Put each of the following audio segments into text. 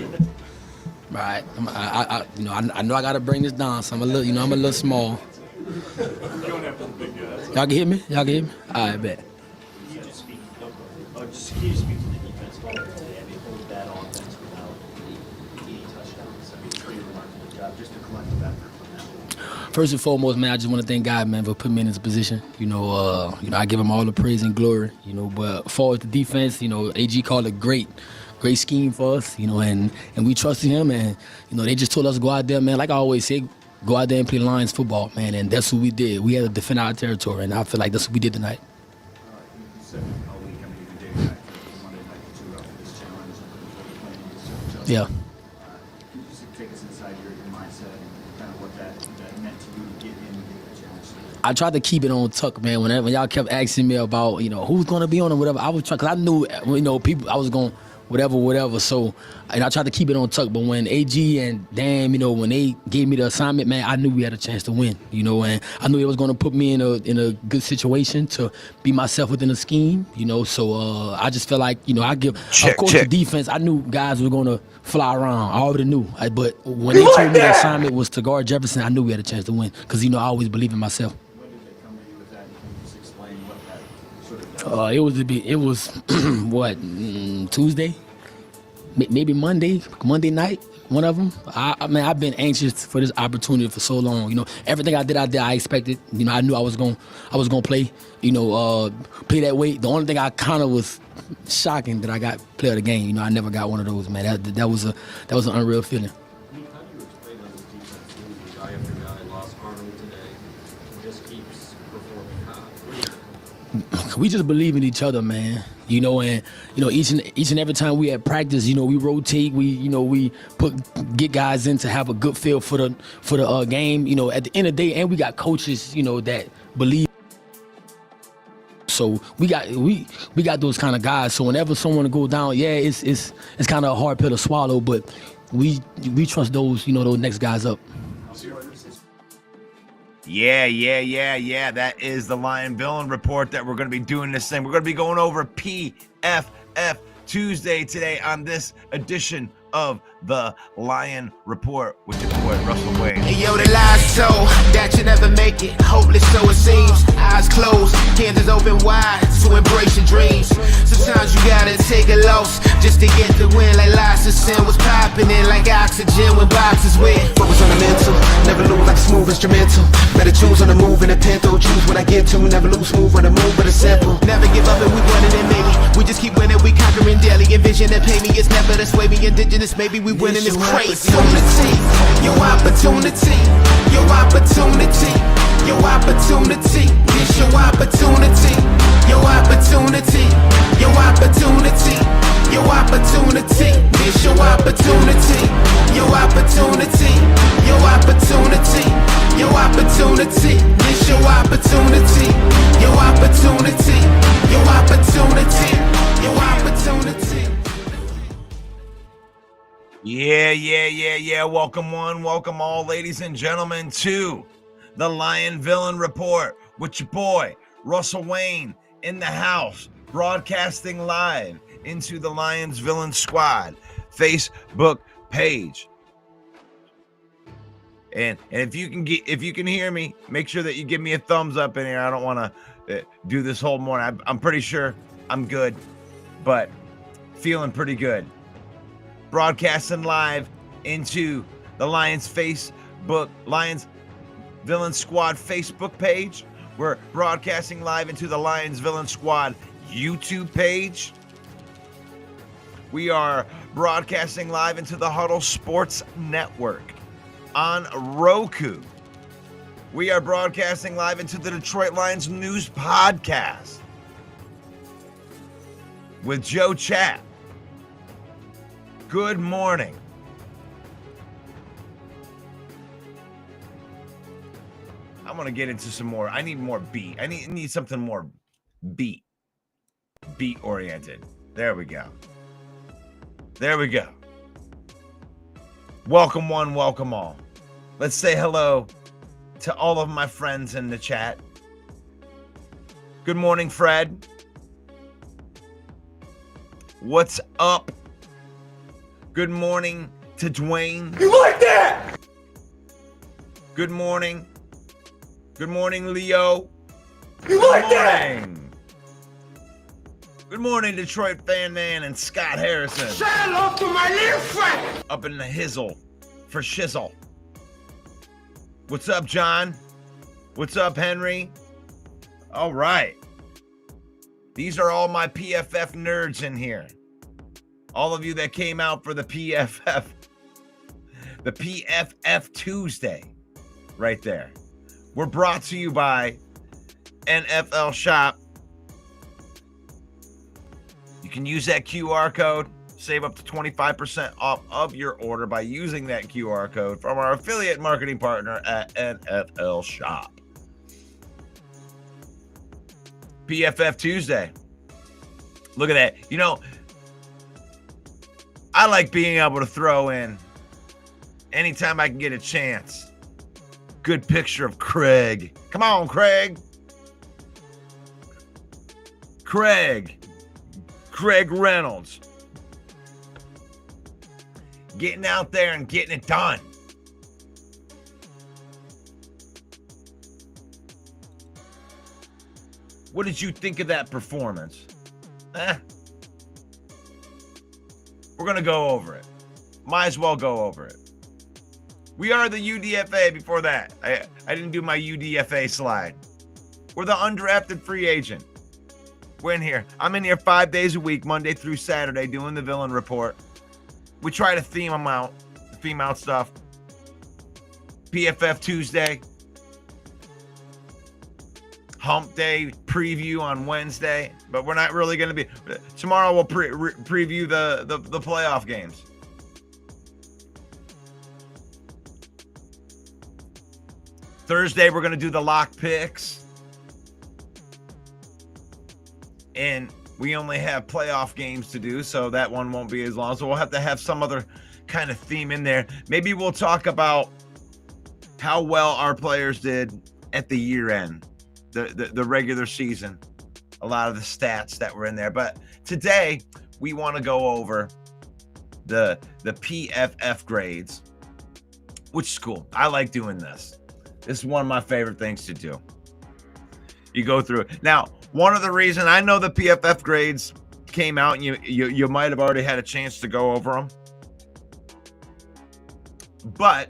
do. Right. I know I gotta bring this down. So I'm a little small. You don't have to be big guys. Y'all can hear me? All right, bet. Can you speak to the defense today? I mean, hold that offense without 80 touchdowns. I mean, pretty remarkable job. Just a collective effort from them. First and foremost, man, I just want to thank God, man, for putting me in this position. I give him all the praise and glory. But as far as the defense, AG called it great scheme for us. And we trusted him, and they just told us to go out there, man. Like I always say, go out there and play Lions football, man, and that's what we did. We had to defend our territory, and I feel like that's what we did tonight. You said all week, I mean, you dated back to Monday night that you were up for this challenge before playing this. Yeah. Can you just take us inside your mindset and kind of what that meant to you to get in and get the challenge? I tried to keep it on tuck, man. When y'all kept asking me about, who's going to be on or whatever, I was trying, because I knew, people, I was going whatever. So, and I tried to keep it on tuck. But when AG and Dan, when they gave me the assignment, man, I knew we had a chance to win, and I knew it was going to put me in a good situation to be myself within the scheme, So I just felt like, of course, the defense, I knew guys were going to fly around. I already knew. But when they told me the assignment was to guard Jefferson, I knew we had a chance to win because, I always believe in myself. When did they come to you with that? Can you just explain what that sort of It was what, Tuesday, maybe Monday night, one of them. I've been anxious for this opportunity for so long. Everything I did out there, I expected. I knew I was gonna play. Play that way. The only thing I kind of was shocking that I got player of the game. I never got one of those, man. That was an unreal feeling. How do you explain on this defense losing guy after guy, lost Arnold today, and just keeps performing high? We just believe in each other, man. And each and every time we at practice, we rotate. We get guys in to have a good feel for the game. At the end of the day, and we got coaches, that believe. So we got those kind of guys. So whenever someone go down, yeah, it's kind of a hard pill to swallow, but we trust those those next guys up. Yeah. That is the Lion Villain Report that we're going to be doing this thing. We're going to be going over PFF Tuesday today on this edition of the Lion Report with your boy Russell Wayne. Hey, yo, the lies so that you never make it. Hopeless, so it seems. Eyes closed, hands open wide to embrace your dreams. Sometimes you gotta take a loss just to get the win. Like lots of sin was popping in like oxygen when boxes wet. Focus on the mental, never lose like a smooth instrumental. Better choose on the move in a pinto. Choose when I get to, never lose smooth on the move, but it's simple. Never give up and we winning it, maybe. We just keep winning, we conquering daily. Envision that pay me, it's never the sway me. Indigenous, maybe we winning this crazy. Your opportunity, your opportunity, your opportunity. This your opportunity, your opportunity, your opportunity, your opportunity. This your opportunity, your opportunity, your opportunity, your opportunity. This your opportunity, your opportunity, your opportunity, your opportunity. Yeah. Welcome one, welcome all, ladies and gentlemen, to the Lion Villain Report with your boy, Russell Wayne, in the house, broadcasting live into the Lions Villain Squad Facebook page. And if you can hear me, make sure that you give me a thumbs up in here. I don't want to do this whole morning. I'm pretty sure I'm good, but feeling pretty good. Broadcasting live into the Lions Villain Squad Facebook page. We're broadcasting live into the Lions Villain Squad YouTube page. We are broadcasting live into the Huddle Sports Network on Roku. We are broadcasting live into the Detroit Lions News Podcast with Joe Chapp. Good morning. I'm going to get into some more. I need more beat. I need something more beat oriented. There we go. Welcome one, welcome all. Let's say hello to all of my friends in the chat. Good morning, Fred. What's up? Good morning to Dwayne. You like that? Good morning. Good morning, Leo. You like that? Good morning, Detroit Fan Man and Scott Harrison. Say hello to my little friend. Up in the hizzle for shizzle. What's up, John? What's up, Henry? All right. These are all my PFF nerds in here. All of you that came out for the PFF Tuesday right there. We're brought to you by NFL Shop. You can use that QR code, save up to 25% off of your order by using that QR code from our affiliate marketing partner at NFL Shop. PFF Tuesday. Look at that. You know, I like being able to throw in, anytime I can get a chance, good picture of Craig. Come on, Craig. Craig Reynolds. Getting out there and getting it done. What did you think of that performance? We're going to go over it. Might as well go over it. We are the UDFA before that. I didn't do my UDFA slide. We're the undrafted free agent. We're in here. I'm in here 5 days a week, Monday through Saturday, doing the villain report. We try to theme out stuff. PFF Tuesday. Hump Day preview on Wednesday, but we're not really going to be. Tomorrow we'll preview the playoff games. Thursday we're going to do the lock picks. And we only have playoff games to do, so that one won't be as long. So we'll have to have some other kind of theme in there. Maybe we'll talk about how well our players did at the year end. The regular season, a lot of the stats that were in there. But today we want to go over the PFF grades, which is cool. I like doing this. This is one of my favorite things to do. You go through it. Now, one of the reasons I know the PFF grades came out, and you might have already had a chance to go over them, but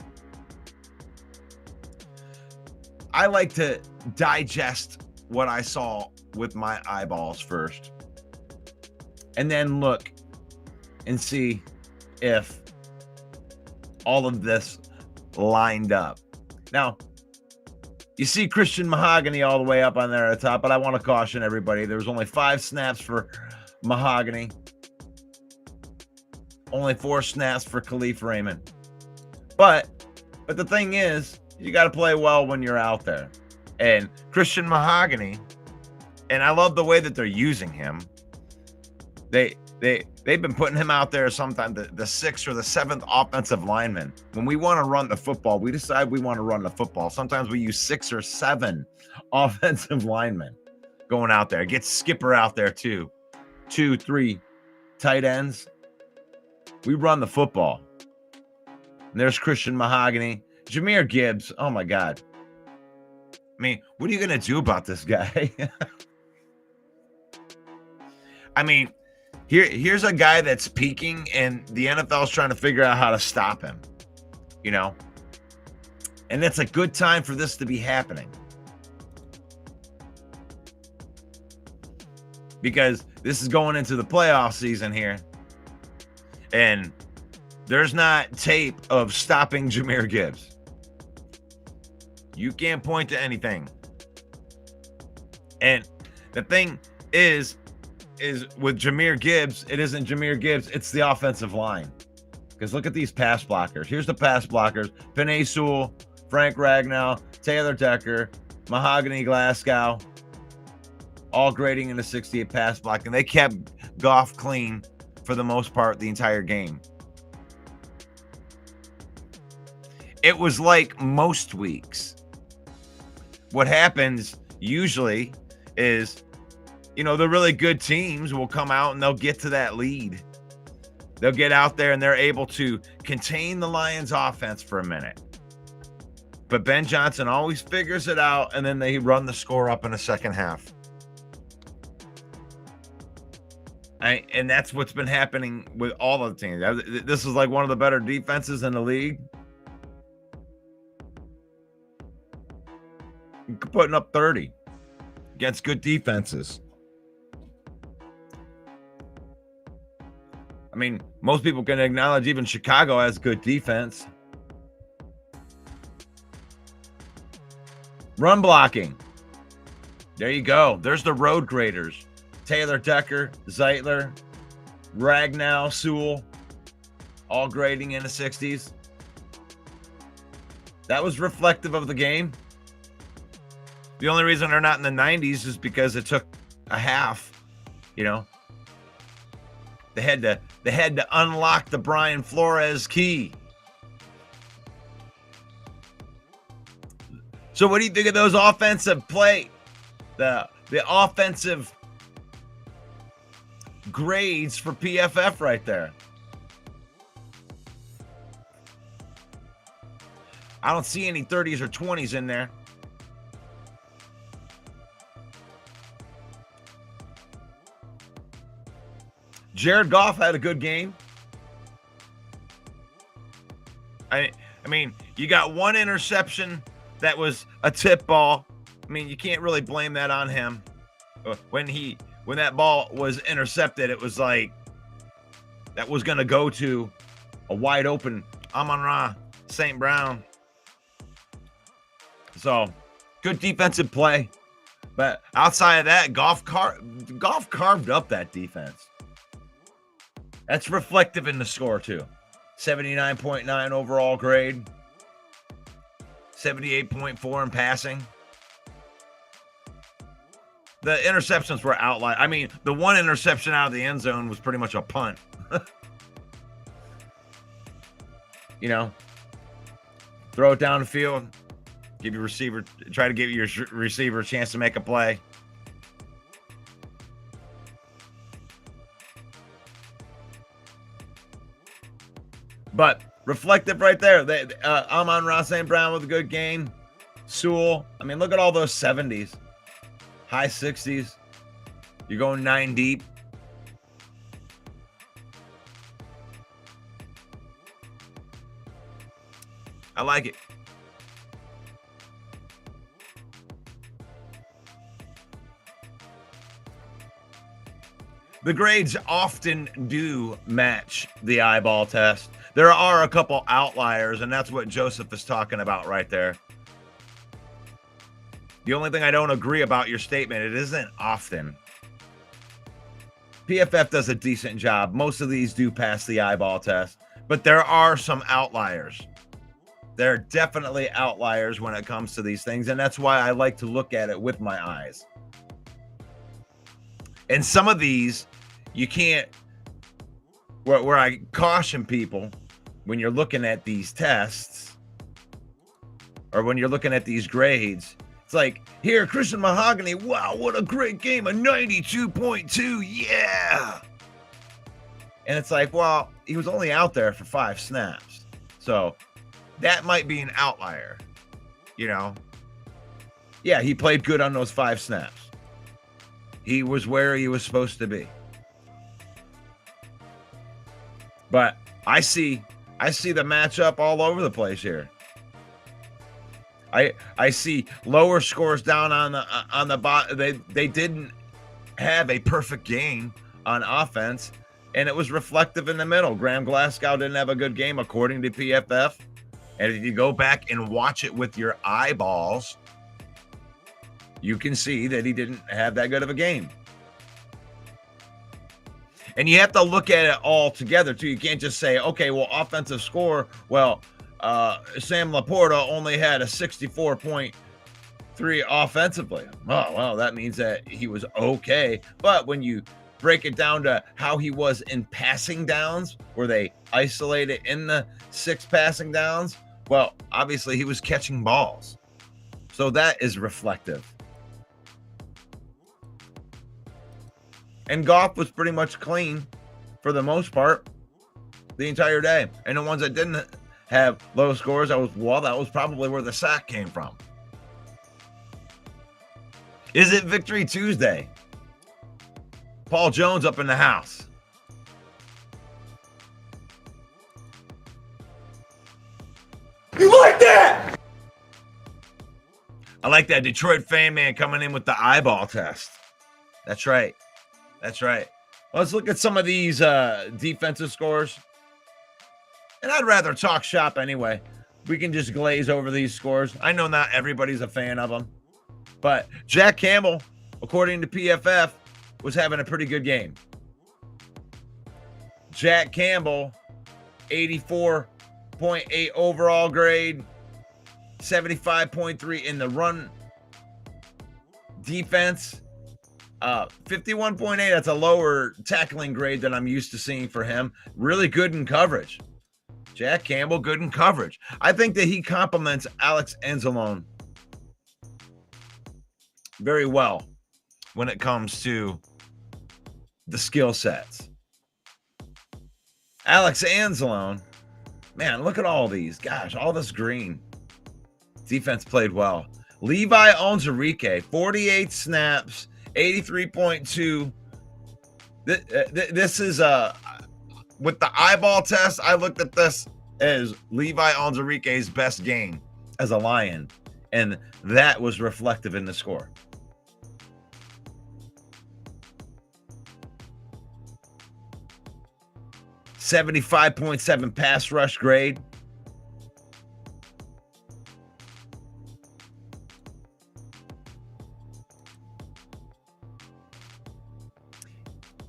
I like to digest what I saw with my eyeballs first, and then look and see if all of this lined up. Now, you see Christian Mahogany all the way up on there at the top, but I want to caution everybody. There was only 5 snaps for Mahogany. Only 4 snaps for Khalif Raymond. But the thing is, you got to play well when you're out there. And Christian Mahogany, and I love the way that they're using him. They've been putting him out there sometimes the 6th or the 7th offensive lineman. When we want to run the football, we decide we want to run the football. Sometimes we use 6 or 7 offensive linemen going out there. Get Skipper out there too. 2, 3 tight ends. We run the football. And there's Christian Mahogany. Jahmyr Gibbs. Oh my God. I mean, what are you going to do about this guy? I mean, here's a guy that's peaking, and the NFL's trying to figure out how to stop him, you know? And it's a good time for this to be happening. Because this is going into the playoff season here. And there's not tape of stopping Jahmyr Gibbs. You can't point to anything. And the thing is with Jahmyr Gibbs, it isn't Jahmyr Gibbs, it's the offensive line. Because look at these pass blockers. Here's the pass blockers. Penei Sewell, Frank Ragnow, Taylor Decker, Mahogany Glasgow, all grading in the 68 pass block. And they kept Goff clean for the most part the entire game. It was like most weeks. What happens usually is, you know, the really good teams will come out and they'll get to that lead. They'll get out there and they're able to contain the Lions offense for a minute. But Ben Johnson always figures it out, and then they run the score up in the second half. And that's what's been happening with all of the teams. This is like one of the better defenses in the league. Putting up 30 against good defenses. I mean, most people can acknowledge even Chicago has good defense. Run blocking. There you go. There's the road graders. Taylor Decker, Zeitler, Ragnow, Sewell, all grading in the 60s. That was reflective of the game. The only reason they're not in the 90s is because it took a half, you know. They had to unlock the Brian Flores key. So what do you think of those offensive play? The offensive grades for PFF right there. I don't see any 30s or 20s in there. Jared Goff had a good game. I mean, you got one interception that was a tip ball. I mean, you can't really blame that on him. When that ball was intercepted, it was like that was going to go to a wide open Amon-Ra St. Brown. So, good defensive play. But outside of that, Goff carved up that defense. That's reflective in the score, too. 79.9 overall grade. 78.4 in passing. The interceptions were outlier. I mean, the one interception out of the end zone was pretty much a punt. You know, throw it down the field, try to give your receiver a chance to make a play. But reflective right there. Amon-Ra St. Brown with a good game. Sewell. I mean, look at all those 70s. High 60s. You're going 9 deep. I like it. The grades often do match the eyeball test. There are a couple outliers, and that's what Joseph is talking about right there. The only thing I don't agree about your statement, it isn't often. PFF does a decent job. Most of these do pass the eyeball test, but there are some outliers. There are definitely outliers when it comes to these things, and that's why I like to look at it with my eyes. And some of these, you can't, where I caution people when you're looking at these tests or when you're looking at these grades, it's like, here, Christian Mahogany, wow, what a great game, a 92.2, yeah. And it's like, well, he was only out there for 5 snaps. So that might be an outlier, you know. Yeah, he played good on those 5 snaps. He was where he was supposed to be. But I see the matchup all over the place here. I see lower scores down on the bottom. They didn't have a perfect game on offense, and it was reflective in the middle. Graham Glasgow didn't have a good game according to PFF. And if you go back and watch it with your eyeballs, you can see that he didn't have that good of a game. And you have to look at it all together, too. You can't just say, okay, well, offensive score, well, Sam Laporta only had a 64.3 offensively. Oh, well, that means that he was okay. But when you break it down to how he was in passing downs, where they isolated in the 6 passing downs, well, obviously he was catching balls. So that is reflective. And Goff was pretty much clean for the most part. the entire day. And the ones that didn't have low scores, that was probably where the sack came from. Is it Victory Tuesday? Paul Jones up in the house. You like that? I like that Detroit fan man coming in with the eyeball test. That's right. That's right. Let's look at some of these defensive scores. And I'd rather talk shop anyway. We can just glaze over these scores. I know not everybody's a fan of them. But Jack Campbell, according to PFF, was having a pretty good game. Jack Campbell, 84.8 overall grade, 75.3 in the run defense, 51.8. That's a lower tackling grade than I'm used to seeing for him. Really good in coverage. Jack Campbell, good in coverage. I think that he complements Alex Anzalone very well when it comes to the skill sets. Alex Anzalone, man, look at all these. Gosh, all this green. Defense played well. Levi Onwuzurike, 48 snaps, 83.2. This is with the eyeball test, I looked at this as Levi Onwuzurike's best game as a Lion, and that was reflective in the score. .7 pass rush grade.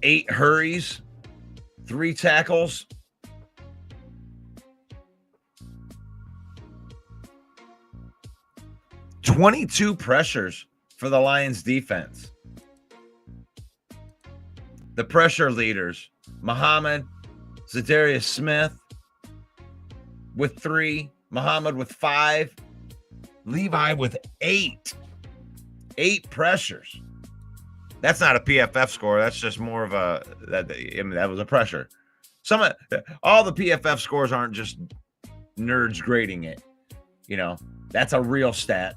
Eight hurries, 3 tackles. .22 pressures for the Lions defense. The pressure leaders, Muhammad, Zadarius Smith with 3, Muhammad with 5, Levi with 8. 8 pressures. That's not a PFF score. That's just more of that was a pressure. All the PFF scores aren't just nerds grading it. You know, that's a real stat.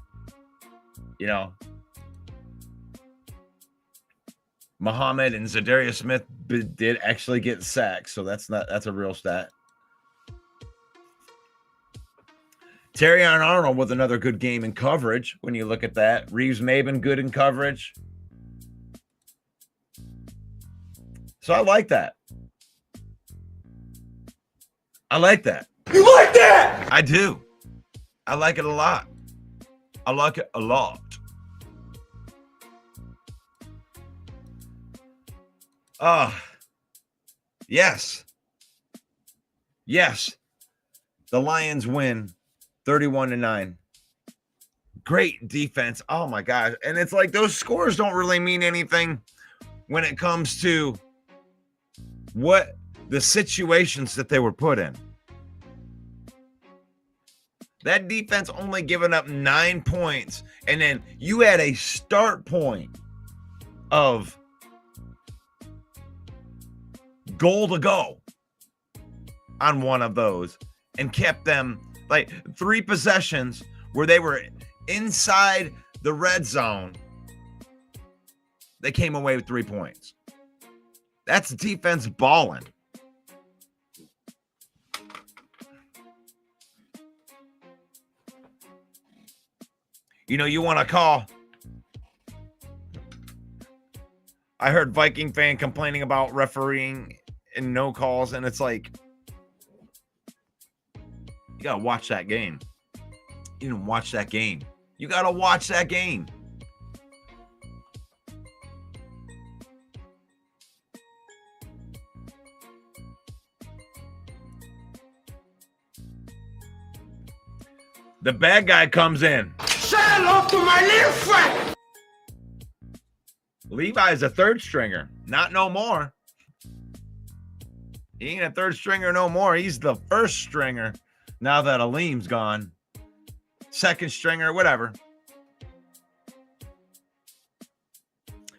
You know, Muhammad and Zadarius Smith did actually get sacks, so that's a real stat. Terrion Arnold with another good game in coverage. When you look at that, Reeves-Maybin good in coverage. So I like that. I like that. You like that? I do. I like it a lot. I like it a lot. Yes. Yes. The Lions win 31-9. Great defense. Oh my gosh. And it's like those scores don't really mean anything when it comes to what the situations that they were put in. That defense only giving up 9 points, and then you had a start point of goal to go on one of those and kept them like 3 possessions where they were inside the red zone. They came away with 3 points. That's defense balling. You know, you want to call. I heard Viking fan complaining about refereeing and no calls, and it's like, you got to watch that game. You didn't watch that game. You got to watch that game. The bad guy comes in. Say hello to my little friend. Levi's a third stringer. Not no more. He ain't a third stringer no more. He's the first stringer now that Aleem's gone. Second stringer, whatever.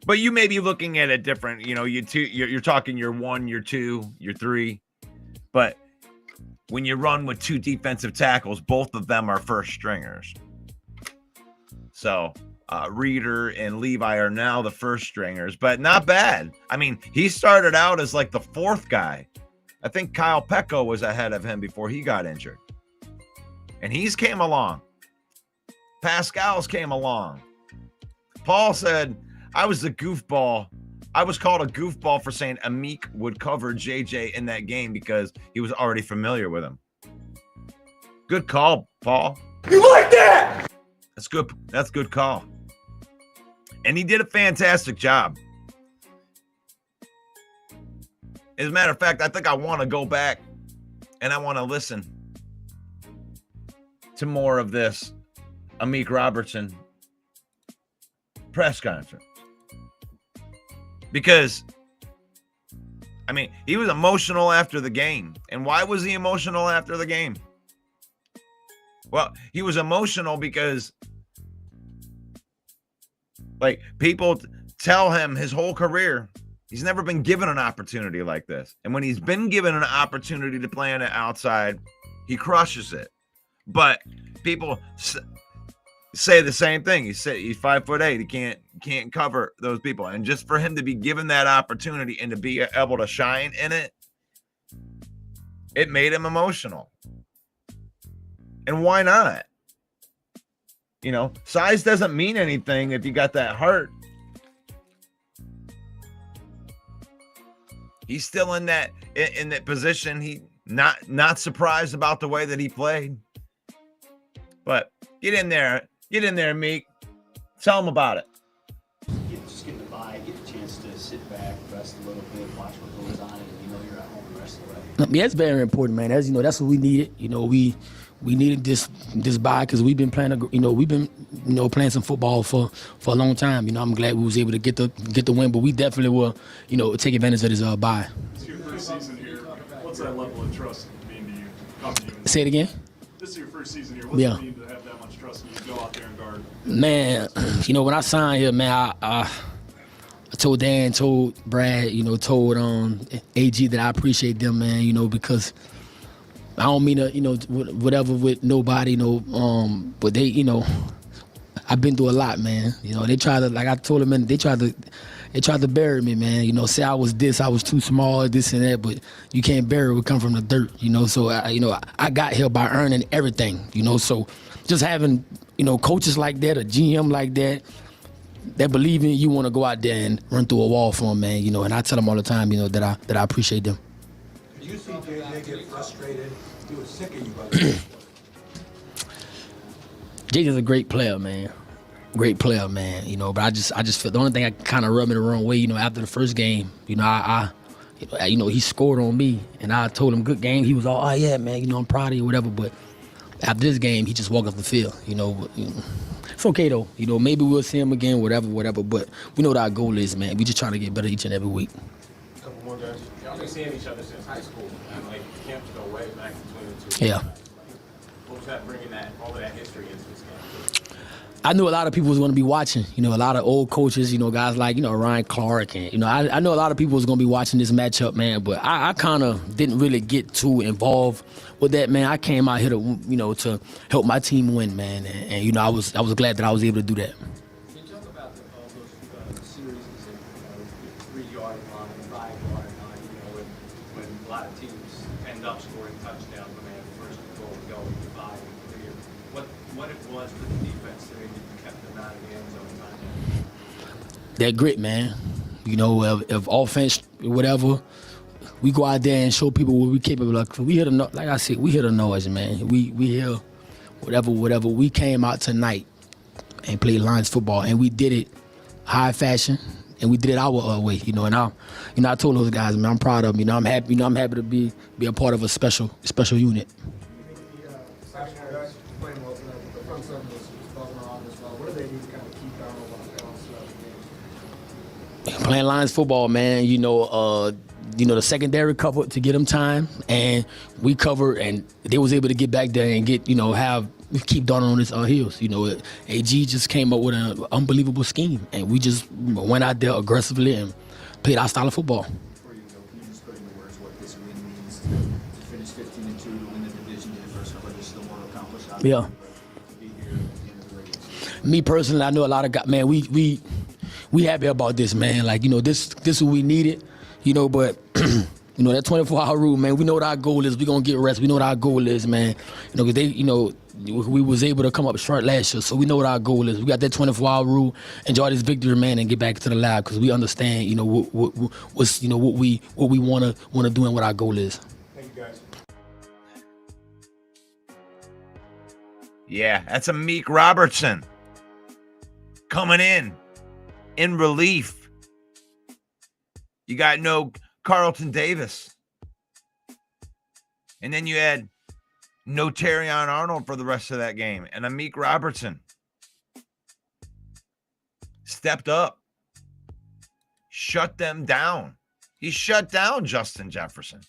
But you may be looking at it different. You know, you're talking year 1, year 2, year 3. But when you run with 2 defensive tackles, both of them are first stringers. So Reeder and Levi are now the first stringers, but not bad. I mean, he started out as like the 4th guy. I think Kyle Pecco was ahead of him before he got injured. And he's came along. Pascal's came along. Paul said, I was the goofball. I was called a goofball for saying Amik would cover JJ in that game because he was already familiar with him. Good call, Paul. You like that? That's good. That's good call. And he did a fantastic job. As a matter of fact, I think I want to go back and I want to listen to more of this Amik Robertson press conference. Because, I mean, he was emotional after the game. And why was he emotional after the game? Well, he was emotional because, like, people tell him his whole career, he's never been given an opportunity like this. And when he's been given an opportunity to play on the outside, he crushes it. But people say the same thing. He's 5'8". He can't cover those people. And just for him to be given that opportunity and to be able to shine in it, it made him emotional. And why not? You know, size doesn't mean anything if you got that heart. He's still in that position. He not surprised about the way that he played. But get in there, Meek. Tell him about it. Just get the bye, get the chance to sit back, rest a little bit, watch what goes on, and you know you're at home the rest of the way. Yeah, it's very important, man. As you know, that's what we needed. You know, we needed this bye because we've been playing. Playing some football for a long time. You know, I'm glad we was able to get the win, but we definitely will, take advantage of this bye. It's your first season here. What's that level of trust mean to you? Say it again. This is your first season here. What's it mean to have that much trust in you to go out there and guard? Man, when I signed here, man, I told Dan, told Brad, told AG that I appreciate them, man, because I don't mean to, whatever with nobody, but they, I've been through a lot, man. They tried to, like I told them, man, they tried to bury me, man. Say I was this, I was too small, this and that, but you can't bury it. We come from the dirt, So I got here by earning everything, So just having, coaches like that, a GM like that believe in you, want to go out there and run through a wall for them, man. And I tell them all the time, that I appreciate them. You see JJ get frustrated. He was sick of you, brother. JJ's a great player, man. Great player, man. But I just feel the only thing I kind of rubbed me the wrong way, after the first game, he scored on me, and I told him good game. He was all, oh yeah, man, I'm proud of you, whatever. But after this game, he just walked off the field. It's okay though. Maybe we'll see him again, whatever. But we know what our goal is, man. We just trying to get better each and every week. A couple more guys. Y'all been seeing each other since high school, and like camps go way back between the two. Yeah. What was that bringing all of that history into this game? I knew a lot of people was going to be watching. A lot of old coaches, guys like Ryan Clark, and I know a lot of people was going to be watching this matchup, man. But I kind of didn't really get too involved with that, man. I came out here to to help my team win, man, and I was glad that I was able to do that. Can you talk about those series, the 3-yard line, the 5-yard line, when a lot of teams end up scoring touchdowns when they have first and goal to go with the 5 and 3? What it was for the defense that kept them out of the end zone time? That grit, man. If offense, whatever, we go out there and show people what we're capable of. We hear like I said, we hear the noise, man. We hear whatever. We came out tonight and played Lions football, and we did it high fashion, and we did it our way. And I told those guys, man, I'm proud of them. I'm happy. I'm happy to be a part of a special unit. Playing Lions football, man, the secondary covered to get them time, and we covered, and they was able to get back there and get, keep Donald on his heels. AG just came up with an unbelievable scheme, and we just went out there aggressively and played our style of football. Before you go, can you just put into words what this win means to finish 15-2 to win the Yeah. to be here at the end of the regular season? Me personally, I know a lot of guys, man, we happy about this, man. Like, this is what we needed, but that 24-hour rule, man, we know what our goal is. We're going to get rest. We know what our goal is, man. Because we was able to come up short last year, so we know what our goal is. We got that 24-hour rule, enjoy this victory, man, and get back to the lab because we understand, what we want to do and what our goal is. Thank you, guys. Yeah, that's Amik Robertson coming in relief. You got no Carlton Davis. And then you had no Terrion Arnold for the rest of that game. And Amik Robertson stepped up, shut them down. He shut down Justin Jefferson.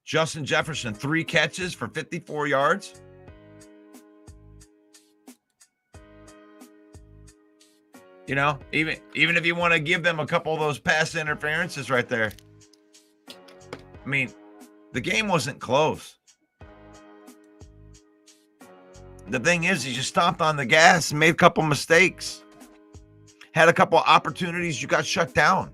Justin Jefferson, 3 catches for 54 yards. Even if you want to give them a couple of those pass interferences right there. I mean, the game wasn't close. The thing is, you just stomped on the gas and made a couple mistakes. Had a couple opportunities, you got shut down.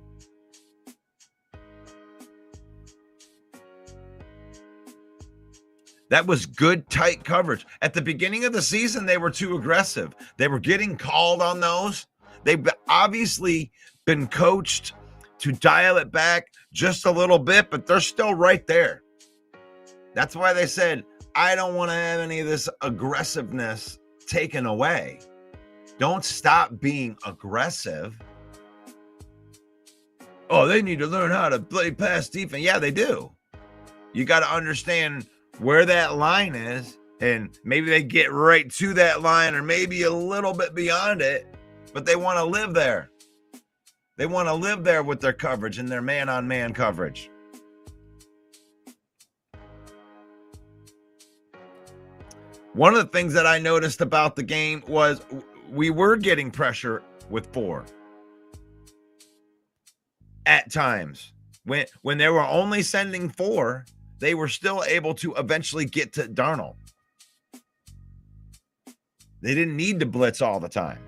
That was good, tight coverage. At the beginning of the season, they were too aggressive. They were getting called on those. They've obviously been coached to dial it back just a little bit, but they're still right there. That's why they said, I don't want to have any of this aggressiveness taken away. Don't stop being aggressive. Oh, they need to learn how to play pass defense. Yeah, they do. You got to understand where that line is, and maybe they get right to that line or maybe a little bit beyond it, but they want to live there. They want to live there with their coverage and their man-on-man coverage. One of the things that I noticed about the game was we were getting pressure with 4 at times. When they were only sending 4, they were still able to eventually get to Darnold. They didn't need to blitz all the time.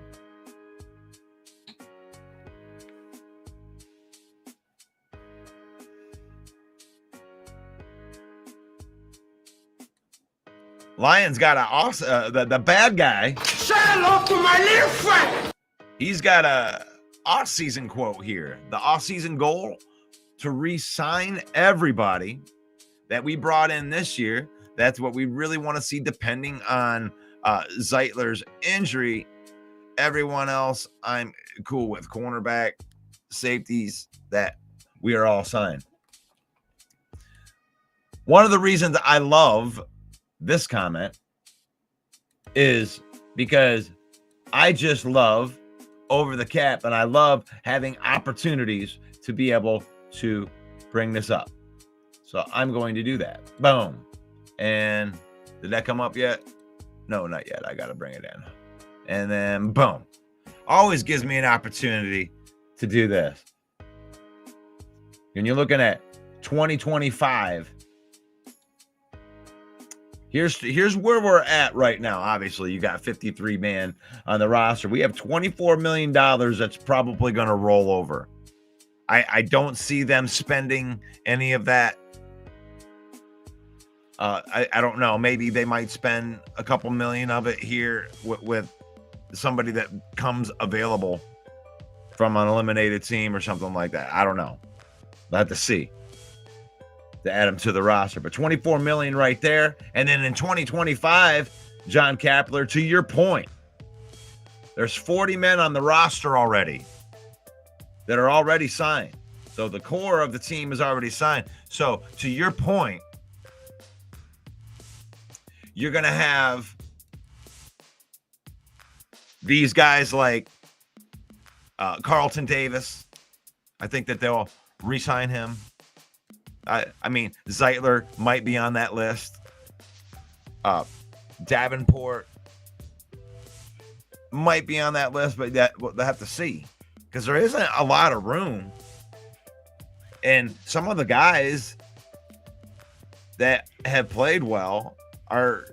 Lions got the bad guy. Say hello to my little friend. He's got a off-season quote here. The off-season goal to re-sign everybody that we brought in this year. That's what we really want to see, depending on Zeitler's injury. Everyone else, I'm cool with. Cornerback, safeties, that we are all signed. One of the reasons I love this comment is because I just love over the cap, and I love having opportunities to be able to bring this up. So I'm going to do that. Boom. And did that come up yet? No, not yet. I got to bring it in. And then boom. Always gives me an opportunity to do this. And you're looking at 2025. Here's where we're at right now. Obviously, you got 53 man on the roster. We have $24 million that's probably going to roll over. I don't see them spending any of that. I don't know. Maybe they might spend a couple million of it here with somebody that comes available from an eliminated team or something like that. I don't know. We'll have to see to add them to the roster. But 24 million right there. And then in 2025, John Kapler, to your point, there's 40 men on the roster already that are already signed. So the core of the team is already signed. So to your point, you're going to have these guys like Carlton Davis. I think that they'll re-sign him. I mean, Zeitler might be on that list. Davenport might be on that list, but we'll have to see, because there isn't a lot of room. And some of the guys that have played well are,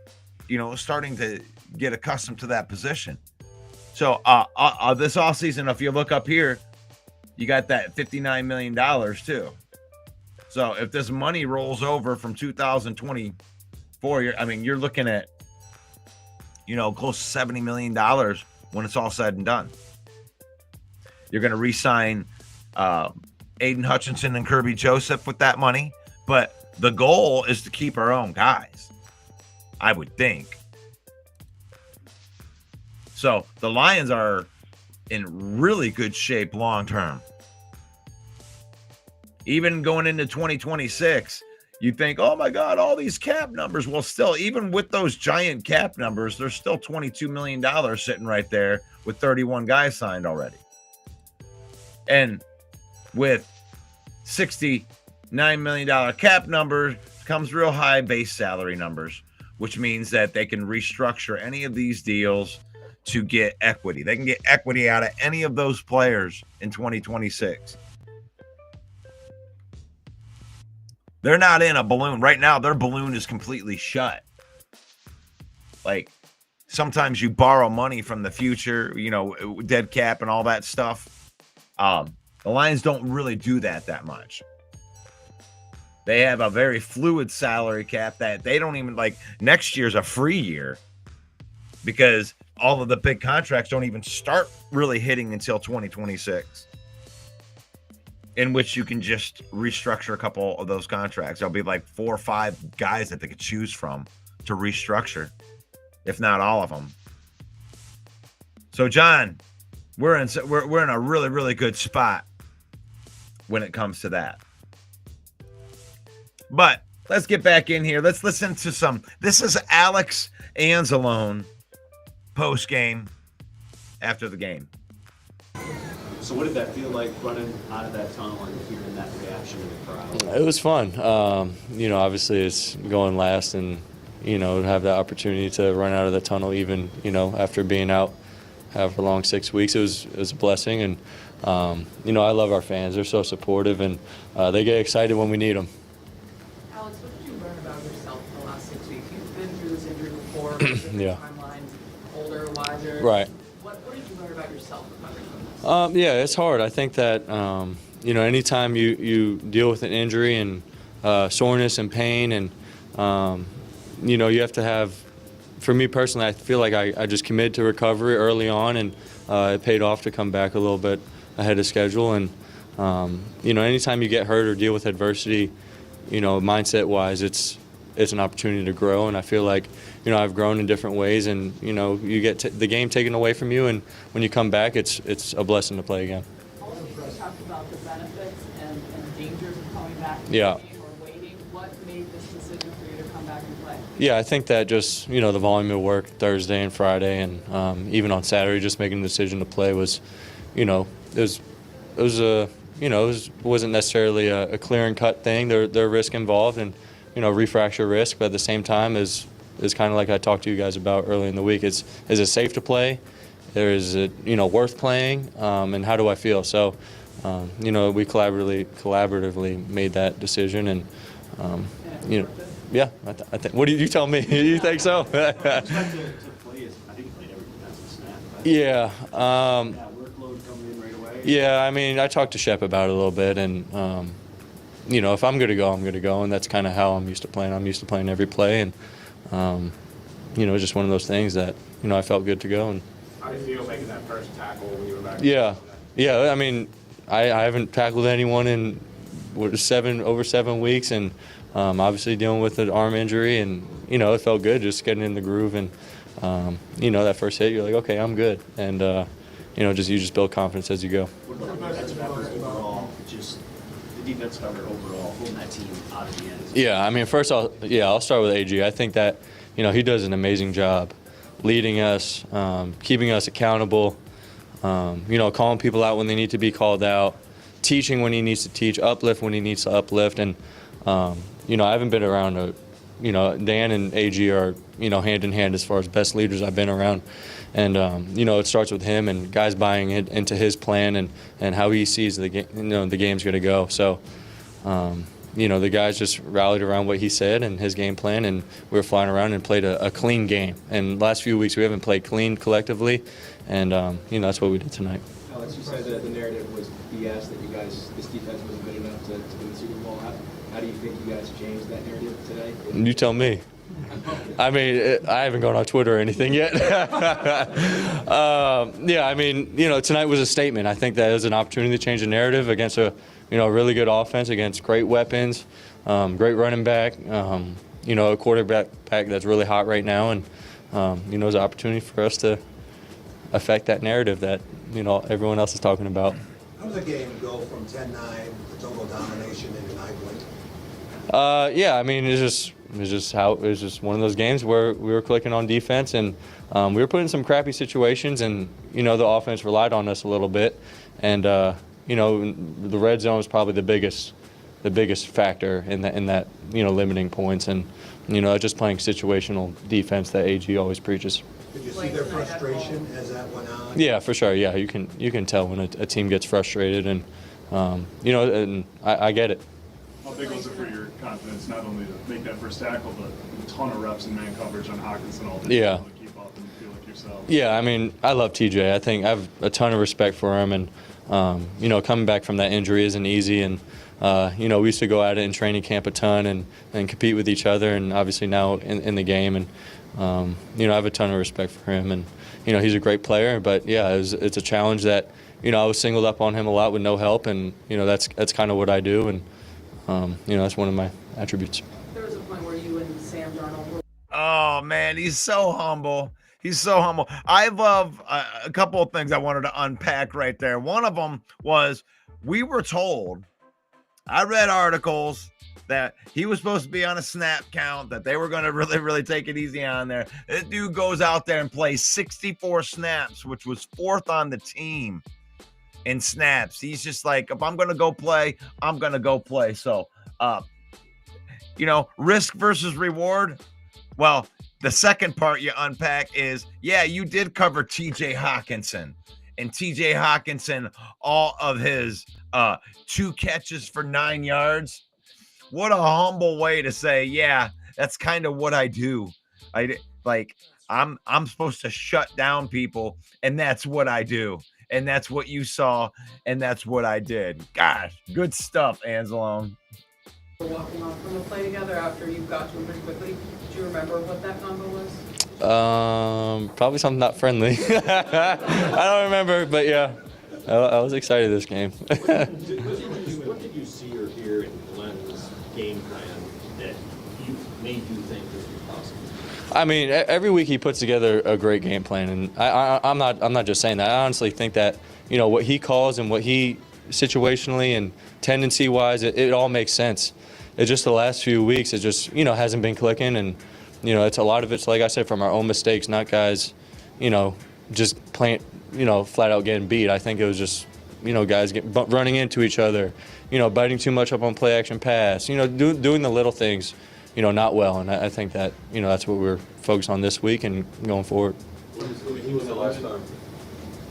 starting to get accustomed to that position. So this offseason, if you look up here, you got that $59 million too. So if this money rolls over from 2024, you're looking at, close to $70 million when it's all said and done. You're going to re-sign Aiden Hutchinson and Kirby Joseph with that money, but the goal is to keep our own guys, I would think. So the Lions are in really good shape long term. Even going into 2026, you think, oh my God, all these cap numbers. Well, still, even with those giant cap numbers, there's still $22 million sitting right there with 31 guys signed already. And with $69 million cap numbers comes real high base salary numbers, which means that they can restructure any of these deals to get equity. They can get equity out of any of those players in 2026. They're not in a balloon. Right now, their balloon is completely shut. Like, sometimes you borrow money from the future, dead cap and all that stuff. The Lions don't really do that much. They have a very fluid salary cap that they don't even like. Next year's a free year because all of the big contracts don't even start really hitting until 2026, in which you can just restructure a couple of those contracts. There'll be like 4 or 5 guys that they could choose from to restructure, if not all of them. So, John, we're in a really, really good spot when it comes to that. But let's get back in here. Let's listen to some. This is Alex Anzalone post game after the game. So what did that feel like running out of that tunnel and hearing that reaction of the crowd? It was fun. Obviously it's going last and, have the opportunity to run out of the tunnel even, after being out however long, 6 weeks. It was a blessing. And, I love our fans. They're so supportive and they get excited when we need them. Alex, what did you learn about yourself in the last 6 weeks? You've been through this injury before, Yeah. timelines, older, wiser. Right. What did you learn about yourself recovering from this? Yeah, it's hard. I think that, anytime you deal with an injury and soreness and pain and, you have to have, for me personally, I feel like I just committed to recovery early on and it paid off to come back a little bit ahead of schedule. And, anytime you get hurt or deal with adversity, mindset-wise, it's an opportunity to grow. And I feel like, I've grown in different ways and, you get the game taken away from you. And when you come back, it's a blessing to play again. Also, you talked about the benefits and dangers of coming back and Yeah. playing or waiting. What made this decision for you to come back and play? Yeah, I think that just, the volume of work Thursday and Friday and even on Saturday, just making the decision to play was, wasn't necessarily a clear and cut thing. There are risk involved and, refracture risk, but at the same time is kind of like I talked to you guys about early in the week. Is it safe to play? Is it, worth playing? And how do I feel? So, we collaboratively made that decision and, yeah, I think. What do you tell me? You think so? To play is, I think you played every defensive snap. Right? Yeah. That workload coming in right away. Yeah, I talked to Shep about it a little bit, and if I'm going to go, I'm going to go, and that's kind of how I'm used to playing. I'm used to playing every play, and it's just one of those things that I felt good to go. And How do you feel making that first tackle when you were back? yeah. I haven't tackled anyone in over 7 weeks, and obviously dealing with an arm injury, and it felt good just getting in the groove, and that first hit, you're like, okay, I'm good, and you just build confidence as you go. What about the defensive effort overall? Just the defensive effort overall, holding that team out of the end. Yeah, first I'll start with AG. I think that he does an amazing job leading us, keeping us accountable, calling people out when they need to be called out, teaching when he needs to teach, uplift when he needs to uplift, and I haven't been around Dan and AG are hand in hand as far as best leaders I've been around, and it starts with him and guys buying into his plan and how he sees the game, the game's going to go. So the guys just rallied around what he said and his game plan, and we were flying around and played a clean game. And last few weeks we haven't played clean collectively, and that's what we did tonight. Alex, you said that the narrative was BS, that you guys, this defense wasn't good enough to win the Super Bowl. How do you think you guys changed that narrative today? You tell me. I mean, I haven't gone on Twitter or anything yet. Tonight was a statement. I think that is an opportunity to change the narrative against a really good offense, against great weapons, great running back, a quarterback that's really hot right now, and it's an opportunity for us to affect that narrative that everyone else is talking about. How does a game go from 10-9 to total domination into 9-point? It's just one of those games where we were clicking on defense, and we were put in some crappy situations, and the offense relied on us a little bit, and the red zone is probably the biggest factor in that limiting points, and just playing situational defense that AG always preaches. Did you see their frustration as that went on? Yeah, for sure. Yeah, you can tell when a team gets frustrated, and and I get it. How big was it for your confidence not only to make that first tackle, but a ton of reps in man coverage on Hockenson all day? Yeah. To keep up and feel like yourself. Yeah, I mean, I love TJ. I think I have a ton of respect for him, and coming back from that injury isn't easy, and we used to go at it in training camp a ton and compete with each other, and obviously now in the game, and I have a ton of respect for him, and he's a great player, but yeah, it's a challenge that I was singled up on him a lot with no help, and that's kind of what I do, and that's one of my attributes. There was a point where you and Sam Darnold were. Oh man, he's so humble. He's so humble. I love a couple of things I wanted to unpack right there. One of them was we were told, I read articles that he was supposed to be on a snap count, that they were going to really, really take it easy on there. This dude goes out there and plays 64 snaps, which was 4th on the team in snaps. He's just like, if I'm going to go play, I'm going to go play. So, risk versus reward. Well, the second part you unpack is, yeah, you did cover TJ Hockenson. And TJ Hockenson, all of his 2 catches for 9 yards. What a humble way to say, yeah, that's kind of what I do. I'm supposed to shut down people, and that's what I do. And that's what you saw, and that's what I did. Gosh, good stuff, Anzalone. Walking off from the play together after you got to him pretty quickly. Do you remember what that combo was? Probably something not friendly. I don't remember, but yeah, I was excited this game. What did you see or hear in Glenn's game plan that made you think this was possible? I mean, every week he puts together a great game plan, and I'm not just saying that. I honestly think that what he calls and what he situationally and tendency-wise, it all makes sense. It's just the last few weeks, it just hasn't been clicking, and it's a lot of it's, like I said, from our own mistakes, not guys, just playing, flat out getting beat. I think it was just, guys running into each other, biting too much up on play action pass, doing the little things, not well. And I think that, that's what we're focused on this week and going forward. When was the last time?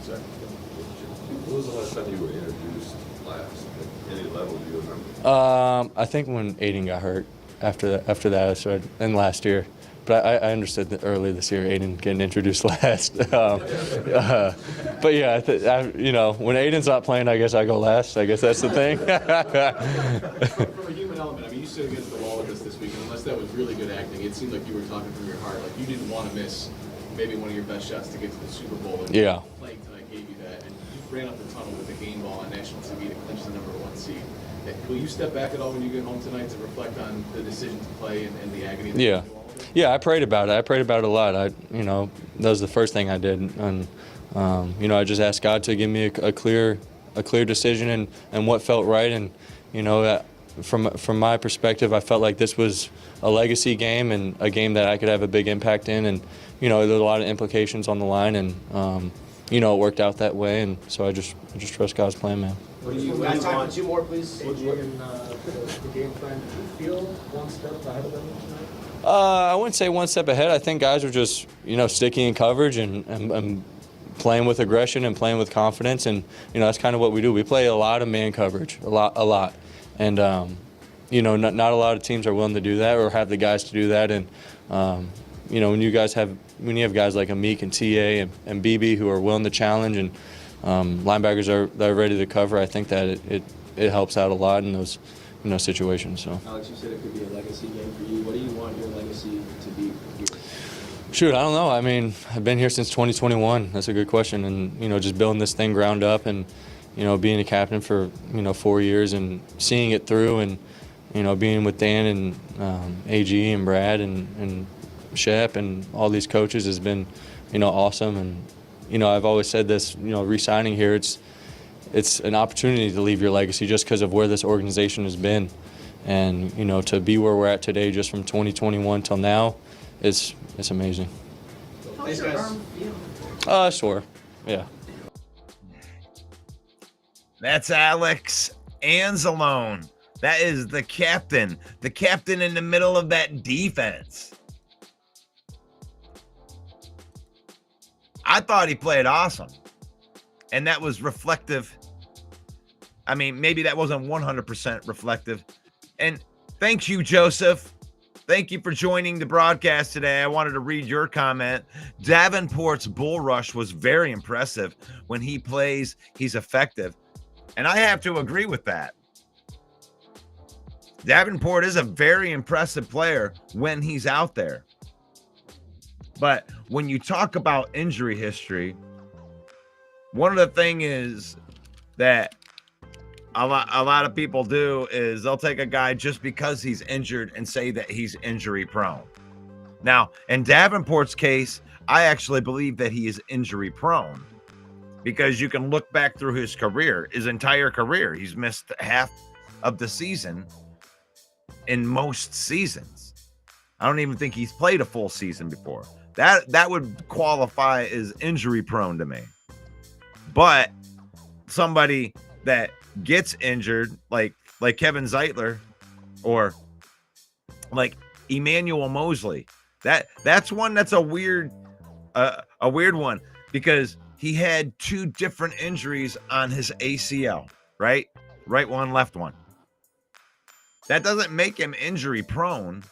Sorry. When was the last time you were introduced last at any level? Do you remember? I think when Aiden got hurt. After that, I started, and last year. But I understood that early this year, Aiden getting introduced last. But yeah, when Aiden's not playing, I guess I go last. I guess that's the thing. From a human element, I mean, you stood against the wall with us this week, and unless that was really good acting, it seemed like you were talking from your heart. Like you didn't want to miss maybe one of your best shots to get to the Super Bowl. And yeah. Playing tonight gave you that, and you ran up the tunnel with the game ball on national TV to clinch the #1 seed. Will you step back at all when you get home tonight to reflect on the decision to play and the agony? Yeah. Yeah, I prayed about it. I prayed about it a lot. That was the first thing I did, and I just asked God to give me a clear decision and what felt right, and from my perspective, I felt like this was a legacy game and a game that I could have a big impact in, and there's a lot of implications on the line, and it worked out that way, and so I just trust God's plan, man. What do you guys time for 2 more, please? AG and the game plan. Do you feel one step ahead of them tonight? I wouldn't say one step ahead. I think guys are just sticking in coverage and playing with aggression and playing with confidence, and that's kind of what we do. We play a lot of man coverage, a lot, and not a lot of teams are willing to do that or have the guys to do that. And when you have guys like Amik and TA and BB who are willing to challenge, and linebackers that are ready to cover, I think that it helps out a lot in those situations. So. Alex, you said it could be a legacy game for you. What do you want your legacy to be here? Shoot, I don't know. I mean, I've been here since 2021. That's a good question. And, just building this thing ground up and, being a captain for, 4 years and seeing it through and, being with Dan and AG and Brad and Shep and all these coaches has been, awesome. And, I've always said this, re-signing here, it's an opportunity to leave your legacy just because of where this organization has been. And, to be where we're at today just from 2021 till now, it's amazing. How's your arm feel? Sore. Yeah. That's Alex Anzalone. That is the captain in the middle of that defense. I thought he played awesome, and that was reflective. I mean, maybe that wasn't 100% reflective. And thanks you, Joseph. Thank you for joining the broadcast today. I wanted to read your comment. Davenport's bull rush was very impressive. When he plays, he's effective. And I have to agree with that. Davenport is a very impressive player when he's out there. But when you talk about injury history, one of the things is that a lot of people do is they'll take a guy just because he's injured and say that he's injury prone. Now, in Davenport's case, I actually believe that he is injury prone because you can look back through his career, his entire career. He's missed half of the season in most seasons. I don't even think he's played a full season before. That would qualify as injury prone to me. But somebody that gets injured, like Kevin Zeitler or like Emmanuel Mosley, that's one that's a weird one because he had two different injuries on his ACL, right one, left one. That doesn't make him injury prone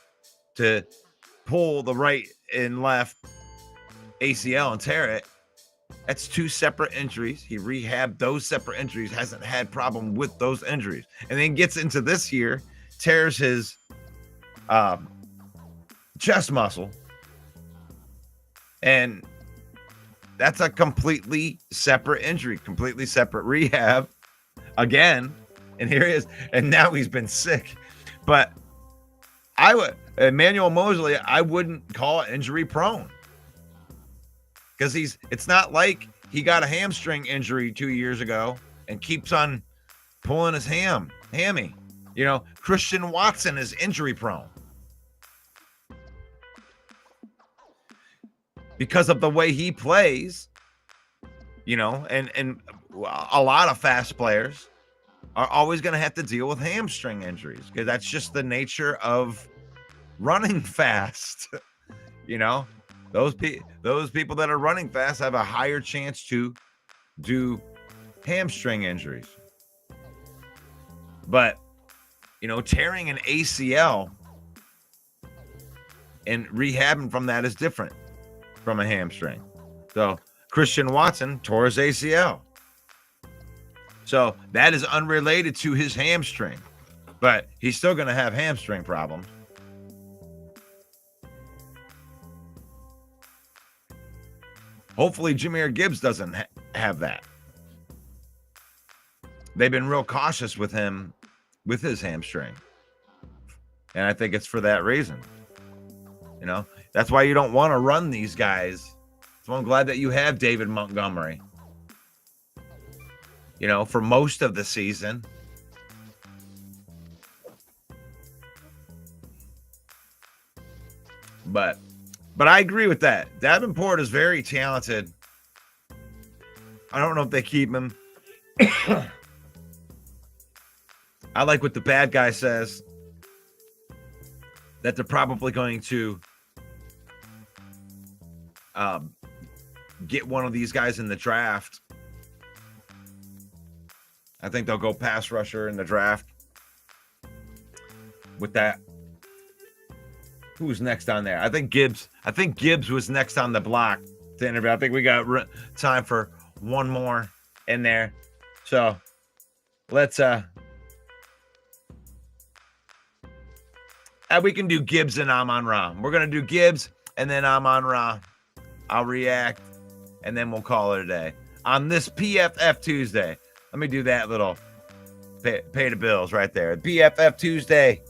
to pull the right and left ACL and tear it. That's two separate injuries. He rehabbed those separate injuries, hasn't had problem with those injuries. And then gets into this year, tears his chest muscle. And that's a completely separate injury, completely separate rehab again. And here he is. And now he's been sick. But Emmanuel Mosley, I wouldn't call it injury prone. Because it's not like he got a hamstring injury 2 years ago and keeps on pulling his hammy. Christian Watson is injury prone because of the way he plays, and a lot of fast players are always going to have to deal with hamstring injuries because that's just the nature of running fast, Those people that are running fast have a higher chance to do hamstring injuries. But, tearing an ACL and rehabbing from that is different from a hamstring. So Christian Watson tore his ACL. So that is unrelated to his hamstring, but he's still going to have hamstring problems. Hopefully, Jahmyr Gibbs doesn't have that. They've been real cautious with him with his hamstring. And I think it's for that reason. That's why you don't want to run these guys. So I'm glad that you have David Montgomery, for most of the season. But I agree with that. Davenport is very talented. I don't know if they keep him. I like what the bad guy says, that they're probably going to get one of these guys in the draft. I think they'll go pass rusher in the draft. with that. Who's next on there? I think Gibbs was next on the block to interview. I think we got time for one more in there. So let's we can do Gibbs and Amon-Ra. We're gonna do Gibbs and then Amon-Ra. I'll react and then we'll call it a day on this PFF Tuesday. Let me do that little pay the bills right there. PFF Tuesday.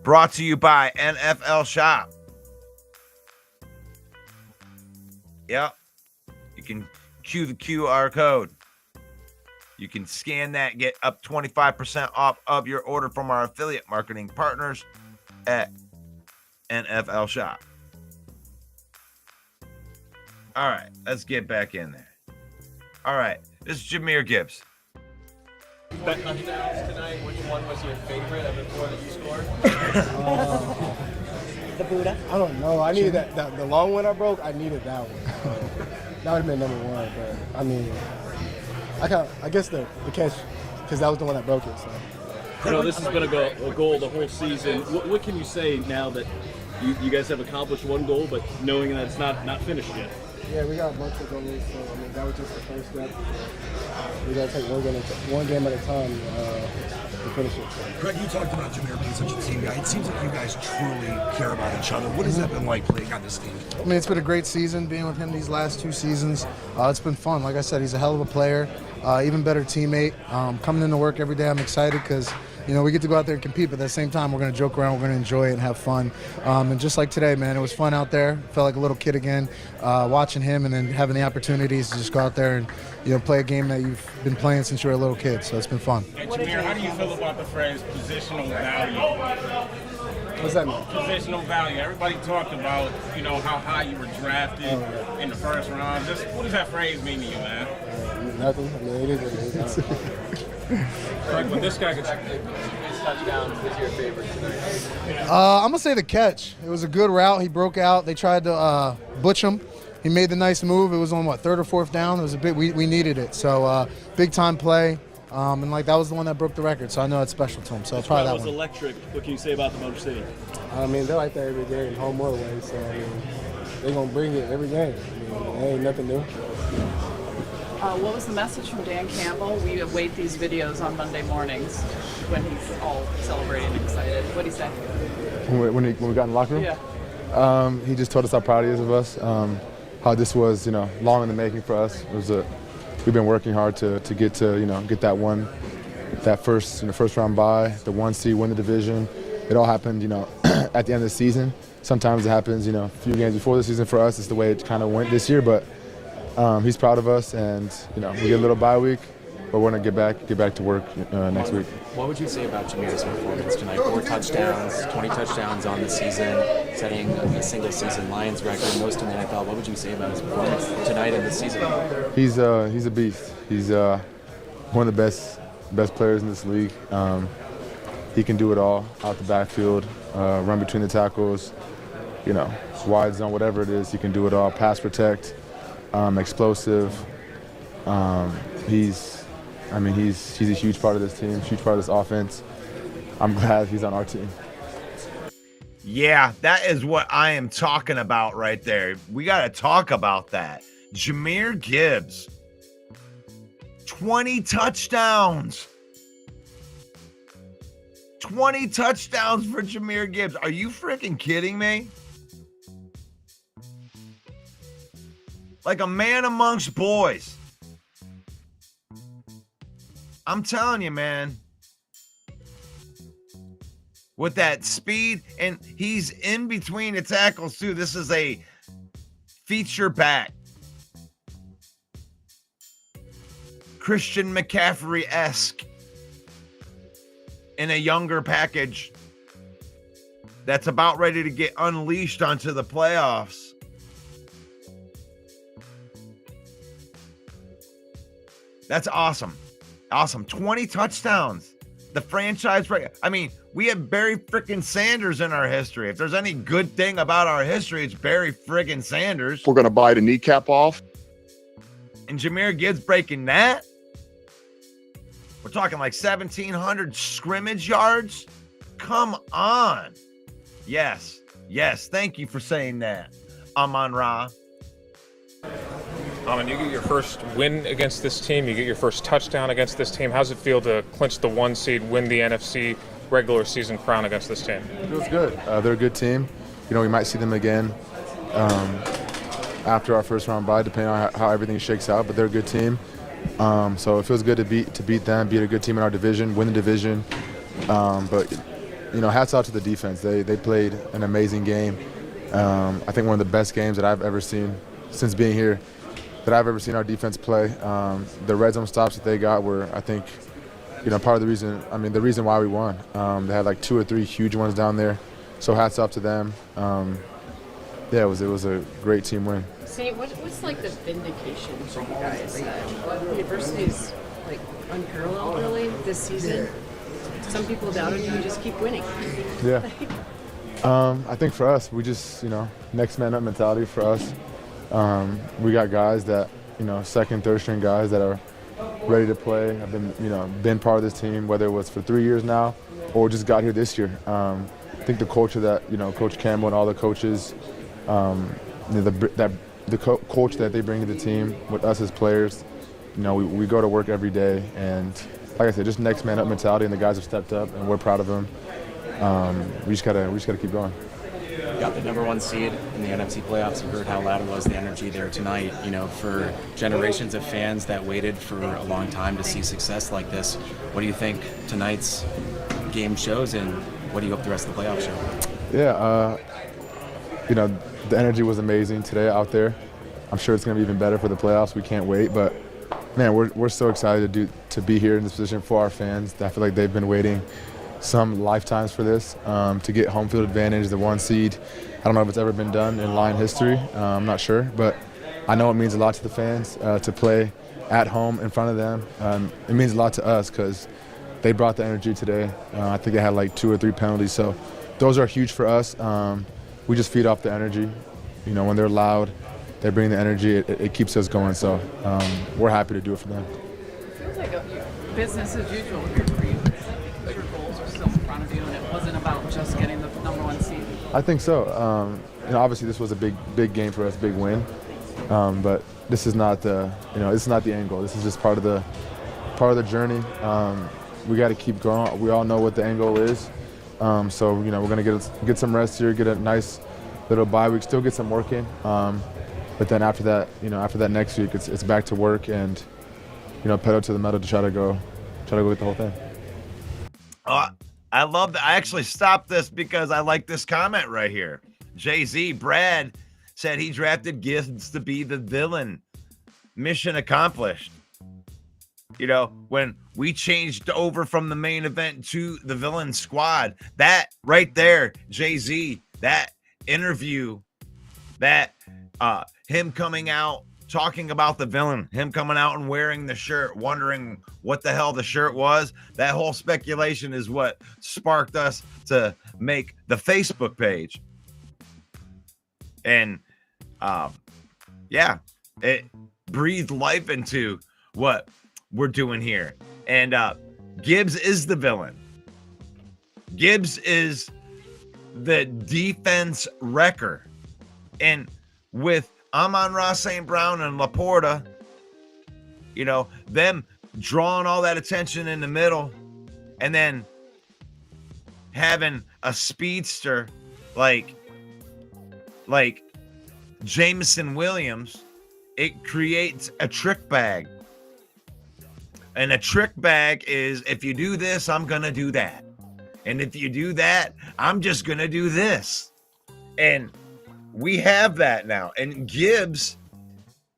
Brought to you by NFL Shop. Yep. You can cue the QR code. You can scan that, get up 25% off of your order from our affiliate marketing partners at NFL Shop. All right, let's get back in there. All right, this is Jahmyr Gibbs. Bet touchdowns tonight. Which one was your favorite of the 4 that you scored? The Buddha. I don't know. I needed that the long one I broke. I needed that one. That would have been number 1. But I mean, I guess the catch, because that was the one that broke it. So. You know, this has been a goal the whole season. What can you say now that you guys have accomplished one goal, but knowing that it's not finished yet? Yeah, we got a bunch of goals, so I mean that was just the first step. We gotta take one game at a time to finish it. So. Greg, you talked about Jahmyr being such a team guy. It seems like you guys truly care about each other. What has that been like playing on this team? I mean, it's been a great season being with him these last 2 seasons. It's been fun. Like I said, he's a hell of a player, even better teammate. Coming into work every day, I'm excited because you know, we get to go out there and compete, but at the same time, we're going to joke around, we're going to enjoy it and have fun. And just like today, man, it was fun out there. Felt like a little kid again, watching him and then having the opportunities to just go out there and, you know, play a game that you've been playing since you were a little kid. So it's been fun. Hey, Jahmyr, how do you feel about the phrase positional value? What's that mean? Positional value. Everybody talked about, you know, how high you were drafted in the first round. Just what does that phrase mean to you, man? Nothing. I mean, it is what it is. Like when this guy gets touchdown was your favorite tonight? I'm going to say the catch. It was a good route. He broke out. They tried to butch him. He made the nice move. It was on, 3rd or 4th down? It was a bit, we needed it. So, big-time play. And, that was the one that broke the record. So I know it's special to him. So This probably that was one. electric. What can you say about the Motor City? I mean, they're like that every day in home or away. So, I mean, they're going to bring it every game. I mean, it ain't nothing new. What was the message from Dan Campbell? We await these videos on Monday mornings when he's all celebrating and excited. What did he say? When we got in the locker room? Yeah. He just told us how proud he is of us, how this was, long in the making for us. It was we've been working hard to get to, get that first round bye, the 1 seed, win the division. It all happened, at the end of the season. Sometimes it happens, a few games before the season for us. It's the way it kind of went this year, but he's proud of us, and we get a little bye week, but we're gonna get back to work next week. What would you say about Jahmyr's performance tonight? 4 touchdowns, 20 touchdowns on the season, setting a single-season Lions record, most in the NFL. What would you say about his performance tonight and this season? He's a beast. He's one of the best players in this league. He can do it all out the backfield, run between the tackles, wide zone, whatever it is. He can do it all. Pass protect. Explosive. He's a huge part of this team, huge part of this offense. I'm glad he's on our team. Yeah, that is what I am talking about right there. We got to talk about that. Jahmyr Gibbs, 20 touchdowns. 20 touchdowns for Jahmyr Gibbs. Are you freaking kidding me? Like a man amongst boys. I'm telling you, man. With that speed, and he's in between the tackles, too. This is a feature back. Christian McCaffrey-esque in a younger package that's about ready to get unleashed onto the playoffs. That's awesome. Awesome. 20 touchdowns. The franchise record. I mean, we have Barry frickin' Sanders in our history. If there's any good thing about our history, it's Barry frickin' Sanders. We're going to bite a kneecap off. And Jahmyr Gibbs breaking that. We're talking like 1,700 scrimmage yards. Come on. Yes. Thank you for saying that, Amon-Ra. Amon, you get your first win against this team. You get your first touchdown against this team. How's it feel to clinch the 1 seed, win the NFC regular season crown against this team? It feels good. They're a good team. We might see them again after our first round bye, depending on how everything shakes out. But they're a good team. So it feels good to beat them, beat a good team in our division, win the division. But hats off to the defense. They played an amazing game. I think one of the best games that I've ever seen since being here, that I've ever seen our defense play. The red zone stops that they got were, I think, part of the reason. The reason why we won. They had like 2 or 3 huge ones down there. So hats off to them. It was a great team win. See, what's like the vindication for you guys? University's like unparalleled really this season. Some people doubted you, just keep winning. Yeah. I think for us, we just, next man up mentality for us. We got guys that, second, third string guys that are ready to play. I've been part of this team, whether it was for 3 years now or just got here this year. I think the culture that, Coach Campbell and all the coaches, the coach that they bring to the team with us as players, we go to work every day, and like I said, just next man up mentality, and the guys have stepped up, and we're proud of them. We just gotta keep going. You got the number 1 seed in the NFC playoffs. You heard how loud it was, the energy there tonight. For generations of fans that waited for a long time to see success like this, what do you think tonight's game shows, and what do you hope the rest of the playoffs show? Yeah, the energy was amazing today out there. I'm sure it's going to be even better for the playoffs. We can't wait, but man, we're so excited to be here in this position for our fans. I feel like they've been waiting some lifetimes for this, to get home field advantage, the 1 seed. I don't know if it's ever been done in Lion history. I'm not sure, but I know it means a lot to the fans to play at home in front of them. It means a lot to us because they brought the energy today. I think they had like 2 or 3 penalties, so those are huge for us. We just feed off the energy. When they're loud, they bring the energy. It keeps us going, so we're happy to do it for them. It feels like business as usual for you. Your goals are still in front of you, and it wasn't about just getting the number 1 seed. I think so. Obviously this was a big game for us, big win. But this is not it's not the end goal. This is just part of the journey. We got to keep going. We all know what the end goal is. So we're gonna get some rest here, get a nice little bye week, still get some work in. But then after that next week, it's back to work and pedal to the metal to try to go get the whole thing. I love that. I actually stopped this because I like this comment right here. Jay-Z, Brad said he drafted Gibbs to be the villain. Mission accomplished. When we changed over from the main event to the villain squad, that right there, Jay-Z, that interview, that him coming out talking about the villain, him coming out and wearing the shirt, wondering what the hell the shirt was, that whole speculation is what sparked us to make the Facebook page. And it breathed life into what we're doing here. And Gibbs is the villain. Gibbs is the defense wrecker. And with Amon-Ra St. Brown and Laporta, them drawing all that attention in the middle, and then having a speedster like Jameson Williams, it creates a trick bag. And a trick bag is, if you do this, I'm going to do that. And if you do that, I'm just going to do this. And we have that now. And Gibbs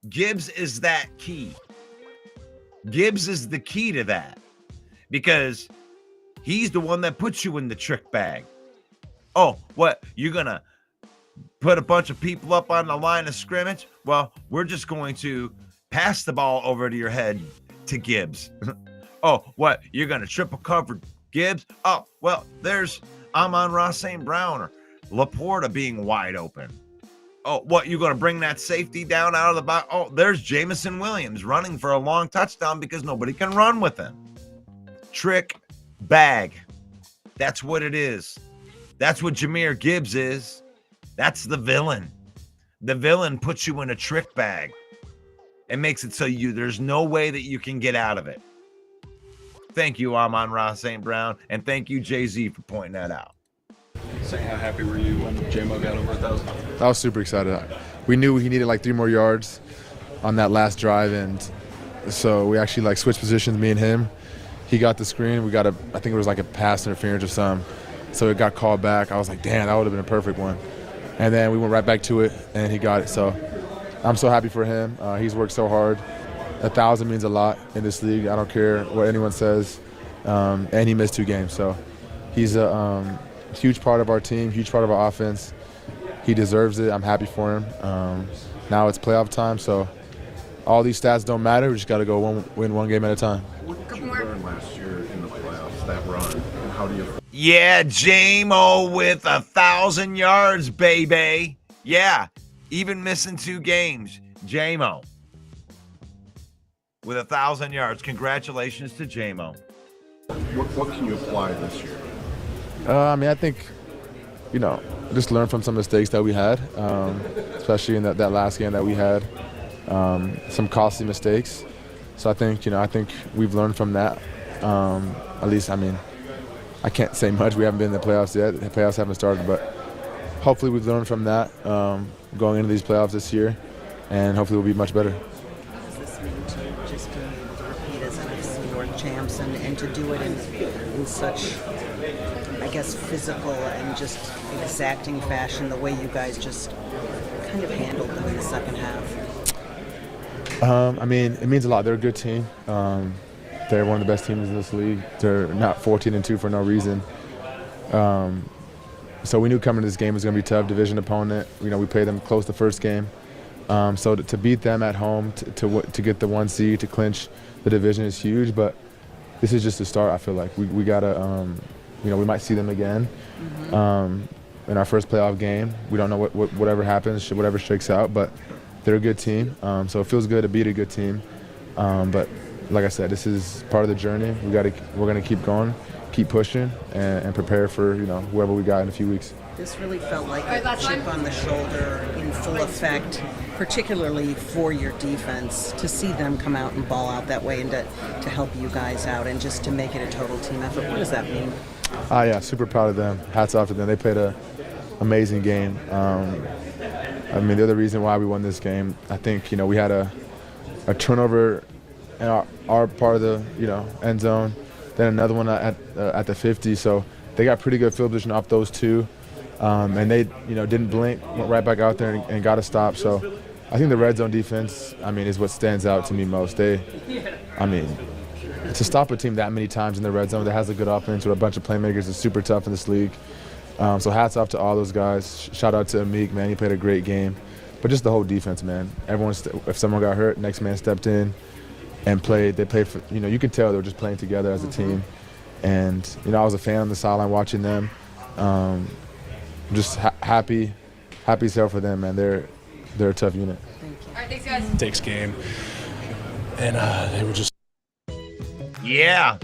is that key. Gibbs is the key to that, because he's the one that puts you in the trick bag. Oh, what? You're going to put a bunch of people up on the line of scrimmage? Well, we're just going to pass the ball over to your head to Gibbs. Oh, what? You're going to triple cover Gibbs? Oh, well, there's Amon-Ra St. Brown or Laporta being wide open. Oh, what? You're going to bring that safety down out of the box? Oh, there's Jameson Williams running for a long touchdown because nobody can run with him. trick bag. That's what it is. That's what Jahmyr Gibbs is. That's the villain. The villain puts you in a trick bag and makes it so there's no way that you can get out of it. Thank you, Amon-Ra St. Brown, and thank you, Jay-Z, for pointing that out. So how happy were you when J-Mo got over 1,000? I was super excited. We knew he needed like 3 more yards on that last drive, and so we actually like switched positions, me and him. He got the screen. We got I think it was like a pass interference or something. So it got called back. I was like, damn, that would have been a perfect one. And then we went right back to it, and he got it. So I'm so happy for him. He's worked so hard. 1,000 means a lot in this league. I don't care what anyone says. And he missed 2 games. So he's a huge part of our team, huge part of our offense. He deserves it. I'm happy for him. Now it's playoff time, so all these stats don't matter. We just got to go win one game at a time. What did you learn last year in the playoffs, that run, and how do you... Yeah, J-Mo with 1,000 yards, baby. Yeah, even missing 2 games. J-Mo with 1,000 yards. Congratulations to J-Mo. What can you apply this year? I mean, I think, just learn from some mistakes that we had, especially in that last game that we had, some costly mistakes. So I think we've learned from that. At least, I mean, I can't say much. We haven't been in the playoffs yet. The playoffs haven't started, but hopefully we've learned from that going into these playoffs this year, and hopefully we'll be much better. What does this mean to just be able to repeat as NFC North champs and to do it in such, I guess, physical and just exacting fashion, the way you guys just kind of handled them in the second half? I mean, it means a lot. They're a good team. They're one of the best teams in this league. They're not 14-2 for no reason. So we knew coming to this game was going to be a tough division opponent. We played them close the first game. So to beat them at home, to get the 1 seed, to clinch the division is huge. But this is just the start. I feel like we gotta, we might see them again in our first playoff game. We don't know whatever happens, whatever shakes out. But they're a good team, so it feels good to beat a good team. But like I said, this is part of the journey. We're gonna keep going, keep pushing, and prepare for whoever we got in a few weeks. This really felt like a chip on the shoulder in full effect, particularly for your defense, to see them come out and ball out that way and to help you guys out and just to make it a total team effort. What does that mean? Yeah, super proud of them. Hats off to them. They played an amazing game. I mean, they're the reason why we won this game. I think, we had a turnover in our part of the, end zone, then another one at the 50. So they got pretty good field position off those 2. And they, didn't blink, went right back out there and got a stop. So I think the red zone defense, is what stands out to me most. To stop a team that many times in the red zone that has a good offense with a bunch of playmakers is super tough in this league. So hats off to all those guys. Shout out to Amik, man. He played a great game. But just the whole defense, man. If someone got hurt, next man stepped in and played. They played for, you could tell they were just playing together as a team. And, I was a fan on the sideline watching them. Just happy as hell for them, man. They're a tough unit. Thank you. All right, thanks, guys. Takes game. And they were just... Yeah.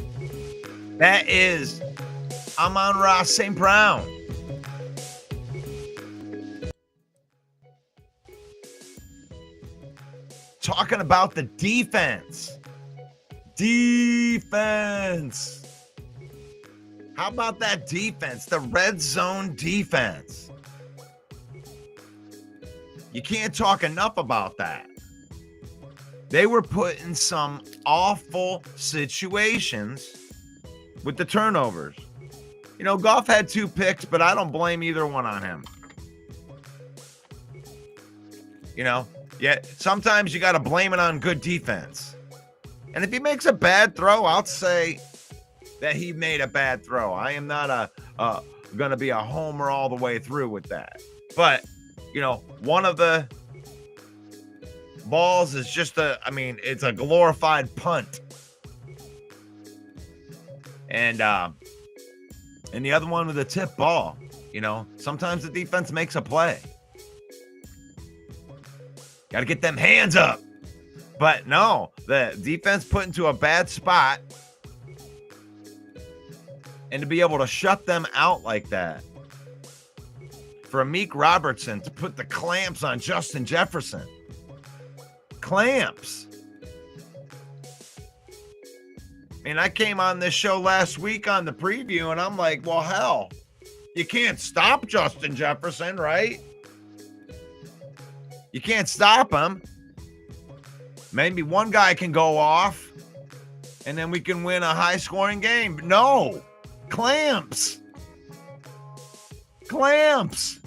That is Amon-Ra St. Brown. Talking about the defense. Defense. How about that defense? The red zone defense. You can't talk enough about that. They were put in some awful situations with the turnovers. Goff had 2 picks, but I don't blame either one on him. Yeah, sometimes you got to blame it on good defense. And if he makes a bad throw, I'll say that he made a bad throw. I am not going to be a homer all the way through with that. But, one of the balls is just it's a glorified punt. And the other one with a tip ball. Sometimes the defense makes a play. Got to get them hands up. But no, the defense put into a bad spot. And to be able to shut them out like that. For Amik Robertson to put the clamps on Justin Jefferson. Clamps. I mean, I came on this show last week on the preview, and I'm like, well, hell, you can't stop Justin Jefferson, right? You can't stop him. Maybe one guy can go off, and then we can win a high-scoring game. But no. Clamps. Clamps.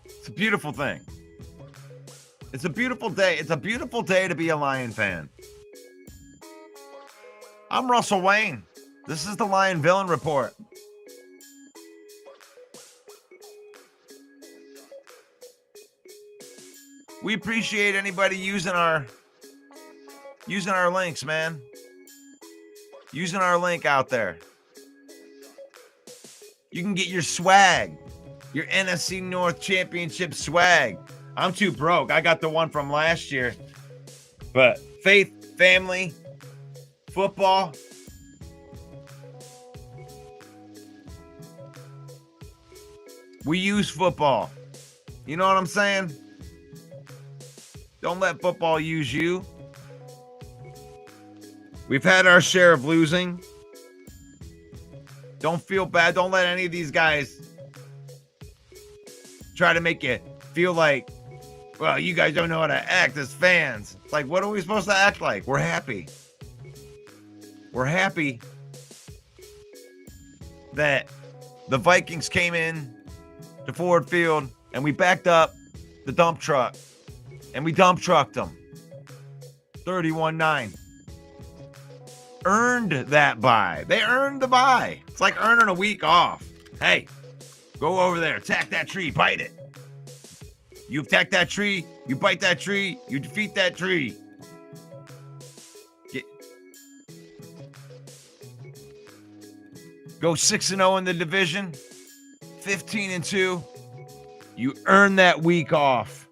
It's a beautiful thing. It's a beautiful day. It's a beautiful day to be a Lion fan. I'm Russell Wayne. This is the Lion Villain Report. We appreciate anybody using our links, man. Using our link out there. You can get your swag. Your NFC North Championship swag. I'm too broke. I got the one from last year. But faith, family, football. We use football. You know what I'm saying? Don't let football use you. We've had our share of losing. Don't feel bad. Don't let any of these guys try to make you feel like, well, you guys don't know how to act as fans. It's like, what are we supposed to act like? We're happy. We're happy that the Vikings came in to Ford Field and we backed up the dump truck and we dump trucked them. 31-9. Earned that bye. They earned the bye. It's like earning a week off. Hey, go over there, attack that tree, bite it. You attack that tree, you bite that tree, you defeat that tree. Go 6-0 in the division, 15-2. You earn that week off.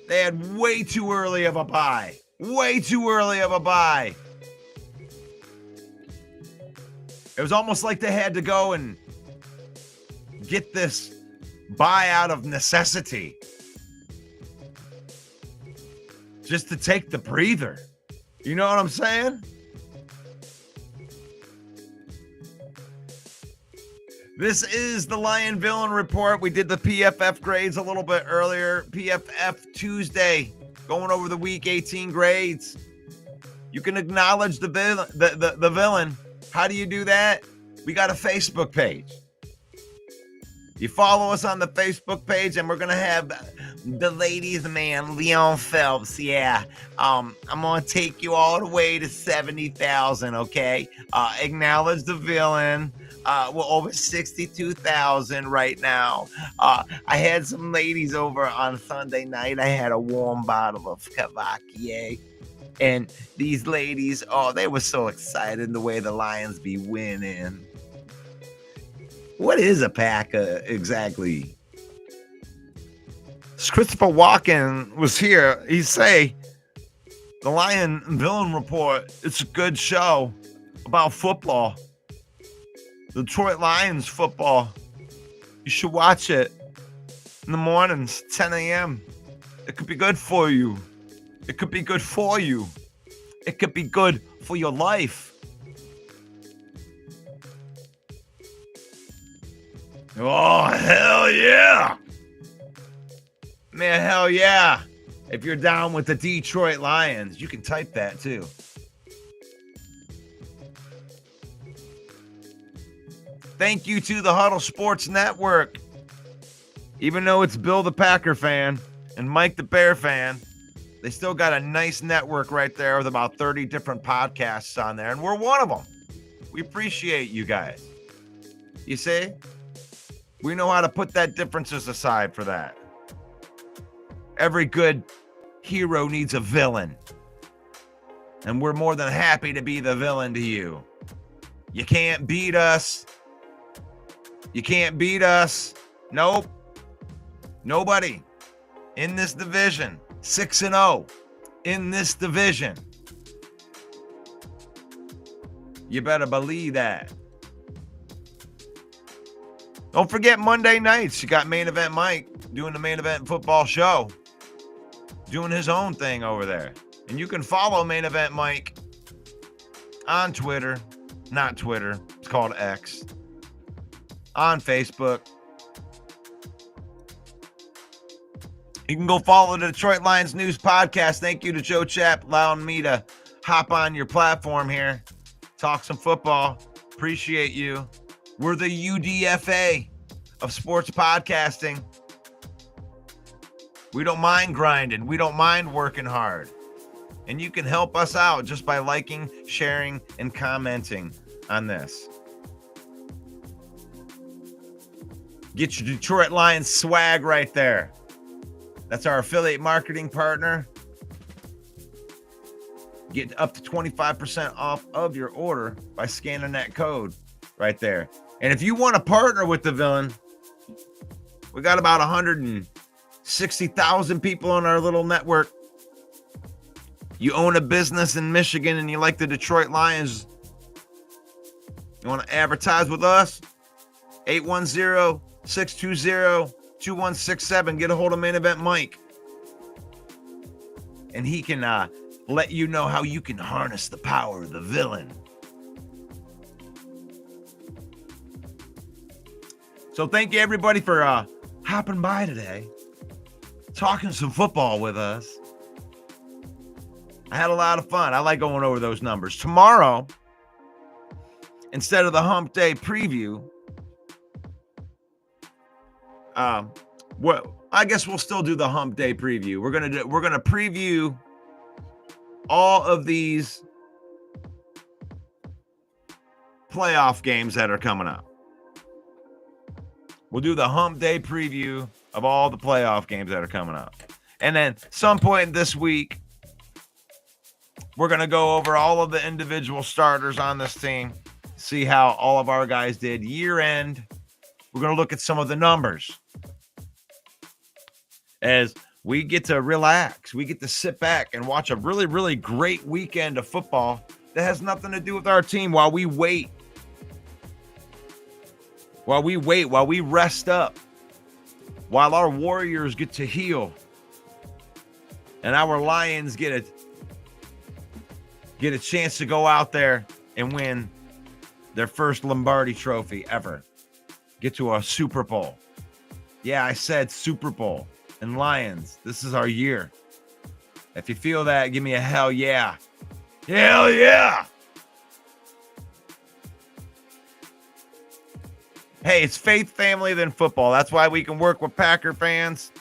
They had way too early of a bye. Way too early of a bye. It was almost like they had to go and get this bye out of necessity. Just to take the breather. You know what I'm saying? This is the Lion Villain Report. We did the PFF grades a little bit earlier. PFF Tuesday, going over the Week 18 grades. You can acknowledge the villain. How do you do that? We got a Facebook page. You follow us on the Facebook page, and we're going to have the ladies' man, Leon Phelps. Yeah. I'm going to take you all the way to 70,000, okay? Acknowledge the villain. We're over 62,000 right now. I had some ladies over on Sunday night. I had a warm bottle of Cavaquier. And these ladies, they were so excited the way the Lions be winning. What is a pack exactly? Christopher Walken was here. He say, the Lion Villain Report, it's a good show about football. The Detroit Lions football. You should watch it in the mornings, 10 a.m. It could be good for you. It could be good for you. It could be good for your life. Oh, hell yeah. Man, hell yeah. If you're down with the Detroit Lions, you can type that too. Thank you to the Huddle Sports Network. Even though it's Bill the Packer fan and Mike the Bear fan, they still got a nice network right there with about 30 different podcasts on there, and we're one of them. We appreciate you guys. You see? We know how to put that differences aside for that. Every good hero needs a villain. And we're more than happy to be the villain to you. You can't beat us. You can't beat us. Nope. Nobody in this division, 6-0 in this division. You better believe that. Don't forget Monday nights. You got Main Event Mike doing the Main Event Football Show, doing his own thing over there. And you can follow Main Event Mike on Twitter. Not Twitter. It's called X. On Facebook. You can go follow the Detroit Lions News Podcast. Thank you to Joe Chapp allowing me to hop on your platform here. Talk some football. Appreciate you. We're the UDFA of sports podcasting. We don't mind grinding. We don't mind working hard. And you can help us out just by liking, sharing, and commenting on this. Get your Detroit Lions swag right there. That's our affiliate marketing partner. Get up to 25% off of your order by scanning that code right there. And if you want to partner with the Villain, we got about 160,000 people on our little network. You own a business in Michigan and you like the Detroit Lions, you want to advertise with us? 810-620-2167. Get a hold of Main Event Mike. And he can let you know how you can harness the power of the Villain. So thank you everybody for hopping by today, talking some football with us. I had a lot of fun. I like going over those numbers. Tomorrow, instead of the Hump Day preview, well, I guess we'll still do the Hump Day preview. We're gonna preview all of these playoff games that are coming up. We'll do the Hump Day preview of all the playoff games that are coming up. And then some point this week, we're going to go over all of the individual starters on this team, see how all of our guys did year end. We're going to look at some of the numbers as we get to relax. We get to sit back and watch a really, really great weekend of football that has nothing to do with our team while we wait. While we rest up, while our Warriors get to heal, and our Lions get a chance to go out there and win their first Lombardi trophy ever. Get to a Super Bowl. Yeah, I said Super Bowl. And Lions, this is our year. If you feel that, give me a hell yeah. Hell yeah! Hey, it's faith, family, then football. That's why we can work with Packer fans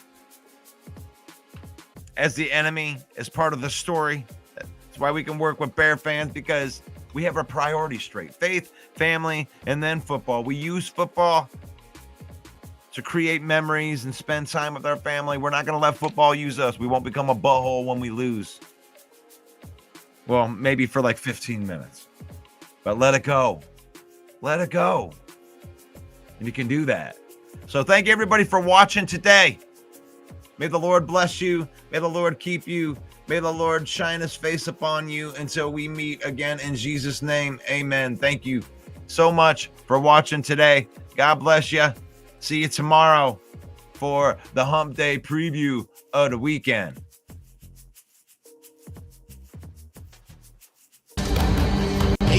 as the enemy, as part of the story. That's why we can work with Bear fans, because we have our priorities straight. Faith, family, and then football. We use football to create memories and spend time with our family. We're not going to let football use us. We won't become a butthole when we lose. Well, maybe for like 15 minutes. But let it go. Let it go. And you can do that. So thank you everybody for watching today. May the Lord bless you. May the Lord keep you. May the Lord shine his face upon you until we meet again in Jesus' name. Amen. Thank you so much for watching today. God bless you. See you tomorrow for the Hump Day preview of the weekend.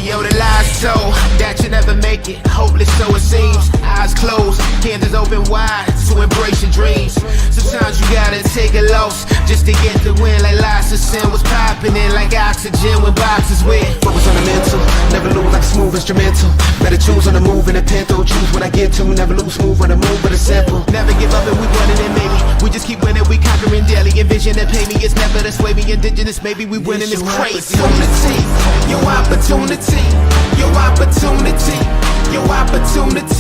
Yo, the lies told that you never make it. Hopeless, so it seems. Eyes closed, hands open wide to embrace your dreams. Sometimes you gotta take a loss just to get the win. Like lots of sin was popping in like oxygen when boxes wet. Focus on the mental, never lose like a smooth instrumental. Better choose on the move in a pinto. Choose when I get to, never lose, move on the move, but it's simple. Never give up and we running it, maybe. We just keep winning, we conquering daily. Envision and pay me, it's never the sway me. Indigenous, maybe we winning, it's crazy. Opportunity, your opportunity, your opportunity, your opportunity.